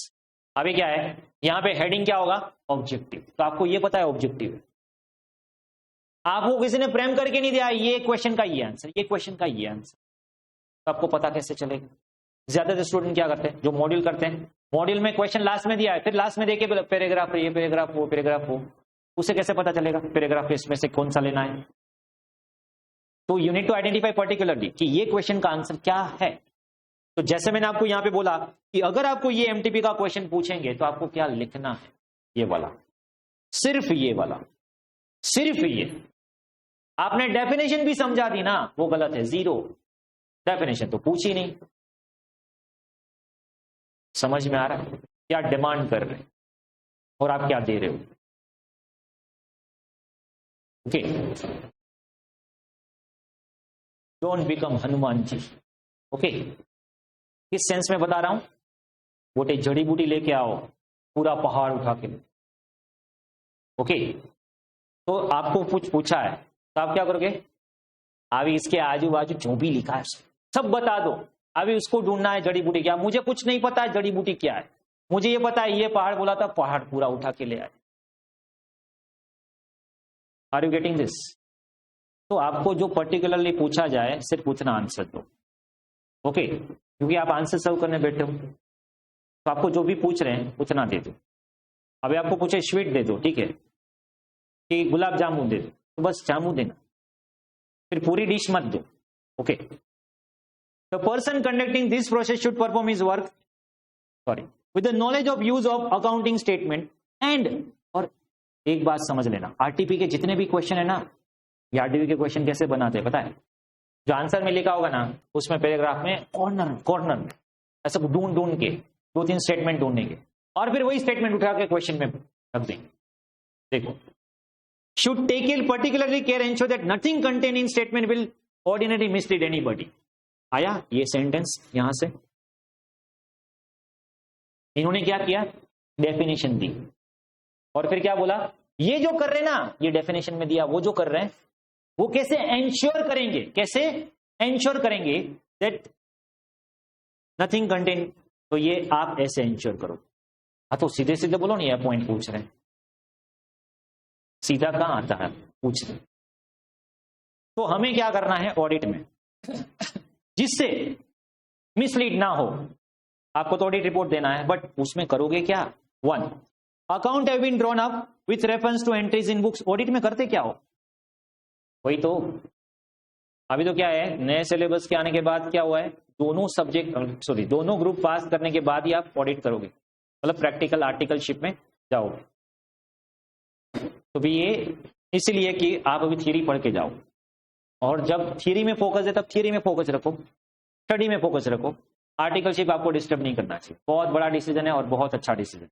S1: अभी क्या है, यहां पे हेडिंग क्या होगा, ऑब्जेक्टिव, तो आपको ये पता है ऑब्जेक्टिव, आपको किसी ने प्रेम करके नहीं दिया ये क्वेश्चन का ये आंसर, ये क्वेश्चन का ये आंसर, तो आपको पता कैसे चलेगा। ज्यादातर स्टूडेंट क्या करते हैं, जो मॉड्यूल करते हैं, मॉड्यूल में क्वेश्चन लास्ट में दिया है, फिर लास्ट में देखे पैराग्राफ, ये पैराग्राफ, वो पैराग्राफ, वो, उसे कैसे पता चलेगा पैराग्राफ इसमें से कौन सा लेना है। तो you need to identify particularly कि ये क्वेश्चन का आंसर क्या है। तो जैसे मैंने आपको यहां पे बोला कि अगर आपको ये एमटीपी का क्वेश्चन पूछेंगे तो आपको क्या लिखना है, ये वाला, सिर्फ ये वाला, सिर्फ ये। आपने डेफिनेशन भी समझा दी ना, वो गलत है, जीरो। डेफिनेशन तो पूछ ही नहीं। समझ में आ रहा है क्या डिमांड कर रहे हैं और आप क्या दे रहे हो? Okay, don't become Hanuman ji. Okay, किस सेंस में बता रहा हूं? बोटे जड़ी बूटी लेके आओ, पूरा पहाड़ उठा के। ओके, तो आपको कुछ पूछा है तो आप क्या करोगे? अभी इसके आजू बाजू जो भी लिखा है सब बता दो। अभी उसको ढूंढना है जड़ी बूटी क्या। मुझे कुछ नहीं पता है जड़ी बूटी क्या है, मुझे ये पता है ये पहाड़ बोला था, पहाड़ पूरा उठा के ले आए। Are you getting this? तो आपको जो पर्टिकुलरली पूछा जाए सिर्फ उतना आंसर दो। ओके, क्योंकि आप आंसर सर्व करने बैठे हो, तो आपको जो भी पूछ रहे हैं उतना दे दो। अभी आपको पूछे स्वीट दे दो, ठीक है, कि गुलाब जामुन दे दो, तो बस जामुन देना, फिर पूरी डिश मत दो। Okay, the person conducting this process should perform his work with the knowledge of use of accounting statement and. और एक बात समझ लेना, आरटीपी के जितने भी क्वेश्चन है ना, ये आरटीपी के क्वेश्चन कैसे बनाते हैं पता है? जो आंसर में लिखा होगा ना, उसमें पैराग्राफ में कॉर्नर कॉर्नर में ऐसा ढूंढ ढूंढ के 2-3 स्टेटमेंट ढूंढेंगे और फिर वही स्टेटमेंट उठा के क्वेश्चन में रख देंगे। देखो, should take it particularly care ensure that nothing contain in statement will ordinary mislead anybody. आया ये सेंटेंस यहां से? इन्होंने क्या किया? डेफिनेशन दी और फिर क्या बोला? ये जो कर रहे हैं ना, ये डेफिनेशन में दिया, वो जो कर रहे हैं वो कैसे एंश्योर करेंगे, कैसे एंश्योर करेंगे दैट नथिंग कंटेन। तो ये आप ऐसे एंश्योर करो। हाँ, तो सीधे सीधे बोलो नहीं, यह पॉइंट पूछ रहे हैं, सीधा कहां आता है, पूछ रहे। तो हमें क्या करना है ऑडिट में, जिससे मिसलीड ना हो। आपको तो ऑडिट रिपोर्ट देना है, बट उसमें करोगे क्या? 1, account have been drawn up with reference to entries in books. Audit में करते क्या हो? वही तो अभी तो क्या है, नए सिलेबस के आने के बाद क्या हुआ है, दोनों सब्जेक्ट दोनों ग्रुप पास करने के बाद ही आप ऑडिट करोगे, मतलब प्रैक्टिकल आर्टिकलशिप में जाओगे। तो भी ये इसलिए कि आप अभी थ्योरी पढ़ के जाओ, और जब थ्योरी में फोकस है तब थ्योरी में फोकस रखो, स्टडी में फोकस रखो। आर्टिकलशिप आपको डिस्टर्ब नहीं करना चाहिए। बहुत बड़ा डिसीजन है और बहुत अच्छा डिसीजन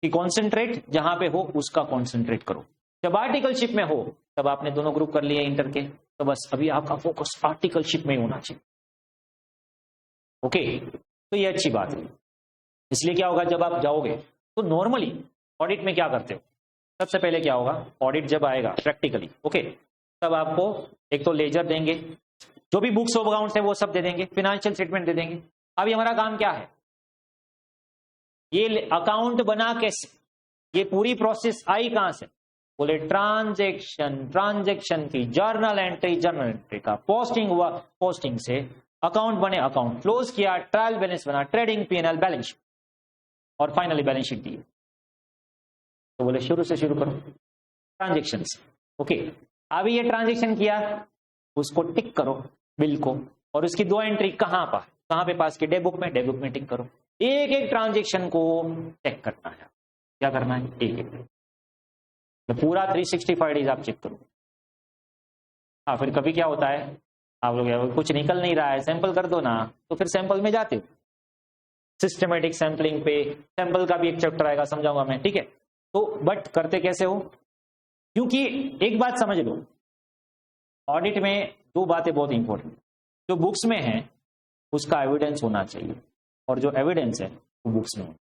S1: कि कॉन्सेंट्रेट जहां पे हो उसका कॉन्सेंट्रेट करो। जब आर्टिकलशिप में हो तब आपने दोनों ग्रुप कर लिए इंटर के, तो बस अभी आपका फोकस आर्टिकलशिप में होना चाहिए। ओके, तो ये अच्छी बात है। इसलिए क्या होगा, जब आप जाओगे तो नॉर्मली ऑडिट में क्या करते हो, सबसे पहले क्या होगा, ऑडिट जब आएगा प्रैक्टिकली, ओके, तब आपको एक तो लेजर देंगे, जो भी बुक्स ऑफ अकाउंट्स है वो सब दे देंगे, फिनेंशियल स्टेटमेंट दे देंगे। अभी हमारा काम क्या है, ये अकाउंट बना कैसे, ये पूरी प्रोसेस आई कहां से? बोले ट्रांजैक्शन की जर्नल एंट्री का पोस्टिंग हुआ, पोस्टिंग से अकाउंट बने, अकाउंट क्लोज किया, ट्रायल बैलेंस बना, ट्रेडिंग पीएनएल बैलेंस शीट, और फाइनली बैलेंस शीट दी। तो बोले शुरू से शुरू करो ट्रांजेक्शन से। ओके, अभी ये ट्रांजेक्शन किया, उसको टिक करो बिल को, और उसकी 2 एंट्री कहां पे पास की, डे बुक में टिक करो। एक एक ट्रांजेक्शन को चेक करना है। क्या करना है? एक एक तो पूरा 365 डेज आप चेक करो। हाँ, फिर कभी क्या होता है, आप लोग कुछ निकल नहीं रहा है, सैंपल कर दो ना, तो फिर सैंपल में जाते हो। सिस्टमेटिक सैंपलिंग पे सैंपल का भी एक चैप्टर आएगा, समझाऊंगा मैं, ठीक है। तो बट करते कैसे हो, क्योंकि एक बात समझ लो, ऑडिट में 2 बातें बहुत इंपॉर्टेंट, जो बुक्स में है उसका एविडेंस होना चाहिए, और जो एविडेंस है वो बुक्स में होना,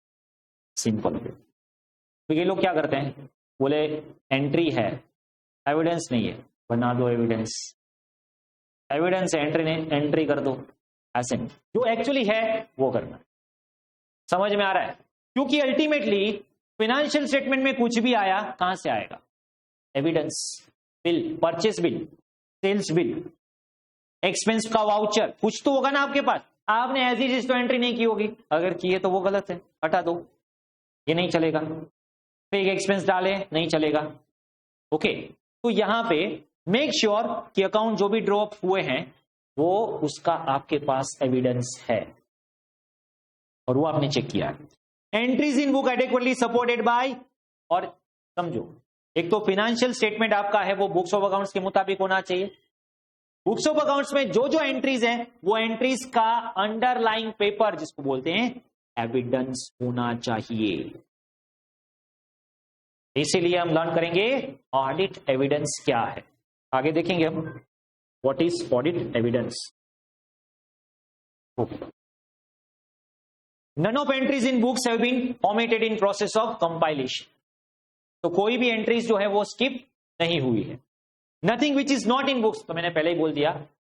S1: सिंपल। तो ये लोग क्या करते हैं, बोले एंट्री है, एविडेंस नहीं है, बना दो एविडेंस, एविडेंस है, एंट्री नहीं, एंट्री कर दो। ऐसे नहीं, जो एक्चुअली है वो करना। समझ में आ रहा है? क्योंकि अल्टीमेटली फाइनेंशियल स्टेटमेंट में कुछ भी आया, कहां से आएगा? Evidence, bill, purchase bill, sales bill, expense का वाउचर, कुछ तो होगा ना आपके पास। आपने एज इट इज तो एंट्री नहीं की होगी, अगर की है तो वो गलत है, हटा दो, ये नहीं चलेगा। फेक एक्सपेंस डाले, नहीं चलेगा। ओके, तो यहां पे मेक श्योर कि अकाउंट जो भी ड्रॉप हुए हैं वो उसका आपके पास एविडेंस है और वो आपने चेक किया है। Entries in book adequately supported by, और समझो एक तो फिनेंशियल स्टेटमेंट आपका है वो बुक्स ऑफ अकाउंट्स के मुताबिक होना चाहिए। बुक्स ऑफ अकाउंट्स में जो जो एंट्रीज हैं वो एंट्रीज का अंडरलाइंग पेपर जिसको बोलते हैं एविडेंस होना चाहिए। इसीलिए हम लर्न करेंगे ऑडिट एविडेंस क्या है, आगे देखेंगे हम what is audit evidence. None of entries in books have been omitted in process of compilation, तो कोई भी एंट्रीज जो है वो स्किप नहीं हुई है। Nothing which is not in books, तो मैंने पहले ही बोल दिया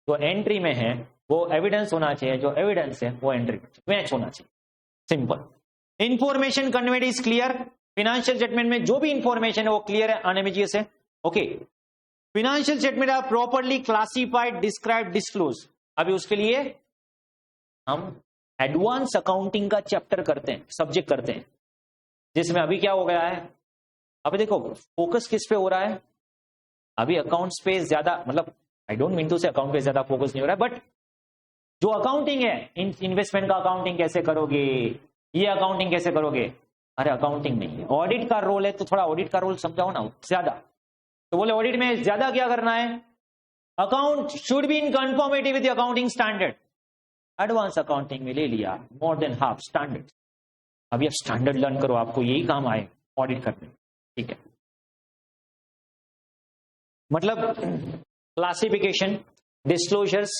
S1: जो एंट्री में है वो एविडेंस होना चाहिए, जो एविडेंस है वो एंट्री मैच होना चाहिए, simple. Information conveyed is clear, financial statement में जो भी इंफॉर्मेशन है वो क्लियर है, अनएम्बिगियस है। Okay, financial statement are properly classified, describe, disclose. अभी उसके लिए हम एडवांस अकाउंटिंग का चैप्टर करते हैं, सब्जेक्ट करते हैं, जिसमें अभी क्या हो गया है, अभी देखो फोकस किस पे हो रहा है, अभी अकाउंट्स पे ज्यादा, मतलब आई डोंट मीन टू से अकाउंट पे ज्यादा फोकस नहीं हो रहा है, बट जो अकाउंटिंग है, इन्वेस्टमेंट का अकाउंटिंग कैसे करोगे, ये अकाउंटिंग कैसे करोगे, अरे अकाउंटिंग नहीं है, ऑडिट का रोल है, तो थोड़ा ऑडिट का रोल समझाओ ना ज्यादा। तो बोले ऑडिट में ज्यादा क्या करना है, account should be in conformity with accounting standard. Advance accounting में ले लिया मोर देन हाफ स्टैंडर्ड, अभी आप स्टैंडर्ड लर्न करो, आपको यही काम आए ऑडिट करने, ठीक है। मतलब classification, disclosures,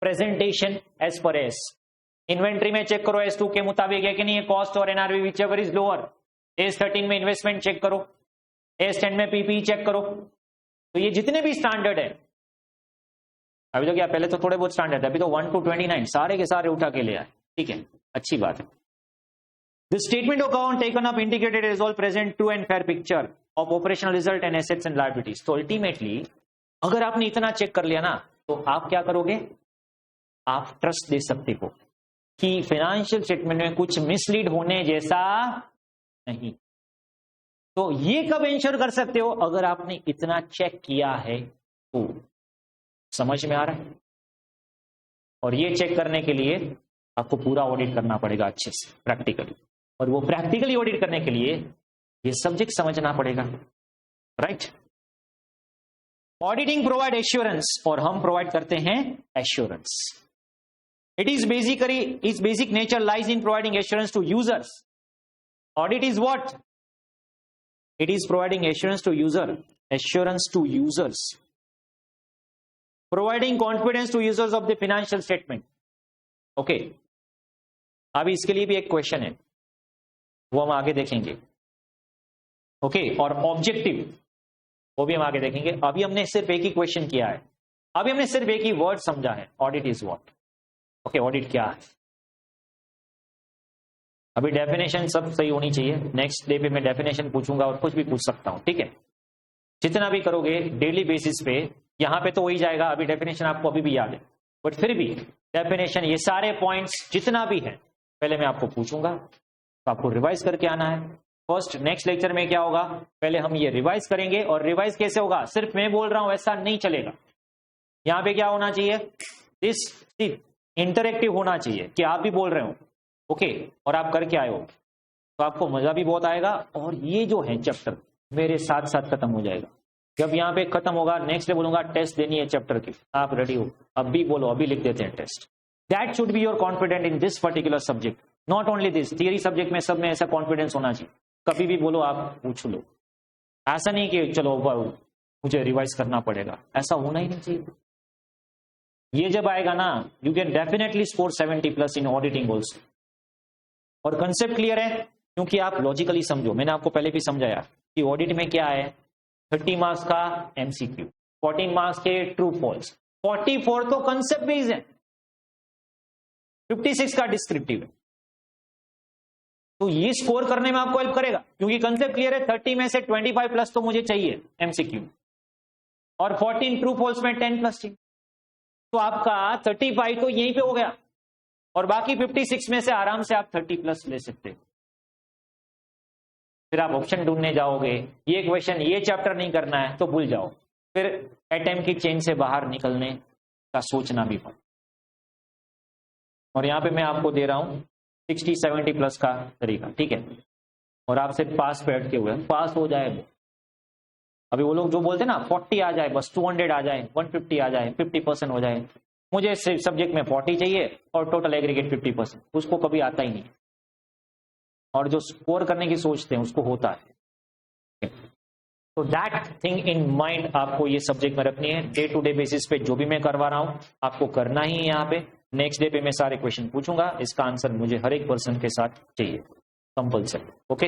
S1: presentation as per AS. Inventory में चेक करो S2 के मुताबिक है कि नहीं है, कॉस्ट और NRV which ever is lower. S13 में इन्वेस्टमेंट चेक करो, S10 में पीपी चेक करो। तो ये जितने भी स्टैंडर्ड है, अभी तो क्या पहले तो थोड़े बहुत स्टैंडर्ड है, अभी तो 1 to 29 सारे के सारे उठा के ले आए, ठीक है, अच्छी बात है। The statement of account taken up indicated is all present true and fair picture of operational result and assets and liabilities. तो अल्टीमेटली अगर आपने इतना चेक कर लिया ना, तो आप क्या करोगे, आप ट्रस्ट दे सकते हो कि फाइनेंशियल स्टेटमेंट में कुछ मिसलीड होने जैसा नहीं। तो ये कब इंश्योर कर सकते हो, अगर आपने इतना चेक किया है तो। समझ में आ रहा है? और ये चेक करने के लिए आपको पूरा ऑडिट करना पड़ेगा अच्छे से प्रैक्टिकली, और वो प्रैक्टिकली ऑडिट करने के लिए ये सब्जेक्ट समझना पड़ेगा, राइट। ऑडिटिंग प्रोवाइड एश्योरेंस, और हम प्रोवाइड करते हैं assurance. It is basically, it's basic nature lies in providing assurance to users. Audit is what? It is providing assurance to user, assurance to users, providing confidence to users of the financial statement. Okay, अभी इसके लिए भी एक क्वेश्चन है, वो हम आगे देखेंगे। ओके, और ऑब्जेक्टिव वो भी हम आगे देखेंगे। अभी हमने सिर्फ एक ही क्वेश्चन किया है, अभी हमने सिर्फ एक ही वर्ड समझा है, audit is what. Okay, audit क्या है। अभी डेफिनेशन सब सही होनी चाहिए, नेक्स्ट डे पे मैं डेफिनेशन पूछूंगा और कुछ भी पूछ सकता हूं, ठीक है। जितना भी करोगे डेली बेसिस पे, यहां पे तो वही जाएगा, अभी डेफिनेशन आपको अभी भी याद है, बट फिर भी डेफिनेशन, ये सारे पॉइंट्स जितना भी है पहले मैं आपको पूछूंगा, तो आपको रिवाइज करके आना है। फर्स्ट नेक्स्ट लेक्चर में क्या होगा, पहले हम ये रिवाइज करेंगे, और रिवाइज कैसे होगा, सिर्फ मैं बोल रहा हूं ऐसा नहीं चलेगा। यहां पे क्या होना चाहिए, दिस इंटरेक्टिव होना चाहिए कि आप भी बोल रहे हो, ओके, और आप करके आए हो, तो आपको मजा भी बहुत आएगा, और ये जो है चैप्टर मेरे साथ साथ खत्म हो जाएगा। जब यहाँ पे खत्म होगा, नेक्स्ट डे बोलूंगा टेस्ट देनी है चैप्टर की, आप रेडी हो, अब भी बोलो, अभी लिख देते हैं test. That should be your confident in this particular subject, not only this, theory subject में सब में ऐसा कॉन्फिडेंस होना चाहिए। कभी भी बोलो, आप पूछ लो, ऐसा नहीं कि चलो मुझे रिवाइज करना पड़ेगा, ऐसा होना ही नहीं चाहिए। ये जब आएगा ना, you can definitely score 70+ in auditing also. और कंसेप्ट क्लियर है, क्योंकि आप लॉजिकली समझो, मैंने आपको पहले भी समझाया कि ऑडिट में क्या है, 30 मार्क्स का एमसीक्यू, 14 मार्क्स के ट्रू फॉल्स, 44 तो कंसेप्ट बेस्ड है, 56 का डिस्क्रिप्टिव है। तो ये स्कोर करने में आपको हेल्प करेगा, क्योंकि कंसेप्ट क्लियर है, 30 में से 25+ तो मुझे चाहिए एमसीक्यू, और 14 ट्रू फॉल्स में 10+ चाहिए। तो आपका 35 तो यहीं पे हो गया, और बाकी 56 में से आराम से आप 30+ ले सकते हो। फिर आप ऑप्शन ढूंढने जाओगे, ये क्वेश्चन, ये चैप्टर नहीं करना है तो भूल जाओ, फिर एटम की चेन से बाहर निकलने का सोचना भी पड़ता। और यहाँ पे मैं आपको दे रहा हूँ 60-70 प्लस का तरीका, ठीक है। और आप सिर्फ पास पे अटके हुए हैं, पास हो जाए। अभी वो लोग जो बोलते हैं ना 40 आ जाए बस, 200 आ जाए, 150 आ जाए, 50% हो जाए, मुझे सब्जेक्ट में 40 चाहिए और टोटल एग्रीगेट 50%, उसको कभी आता ही नहीं। और जो स्कोर करने की सोचते हैं उसको होता है। तो दैट थिंग इन माइंड आपको ये सब्जेक्ट में रखनी है। डे टू डे बेसिस पे जो भी मैं करवा रहा हूं आपको करना ही है। यहाँ पे नेक्स्ट डे पे मैं सारे क्वेश्चन पूछूंगा, इसका आंसर मुझे हर एक पर्सन के साथ चाहिए, कंपल्सरी। ओके।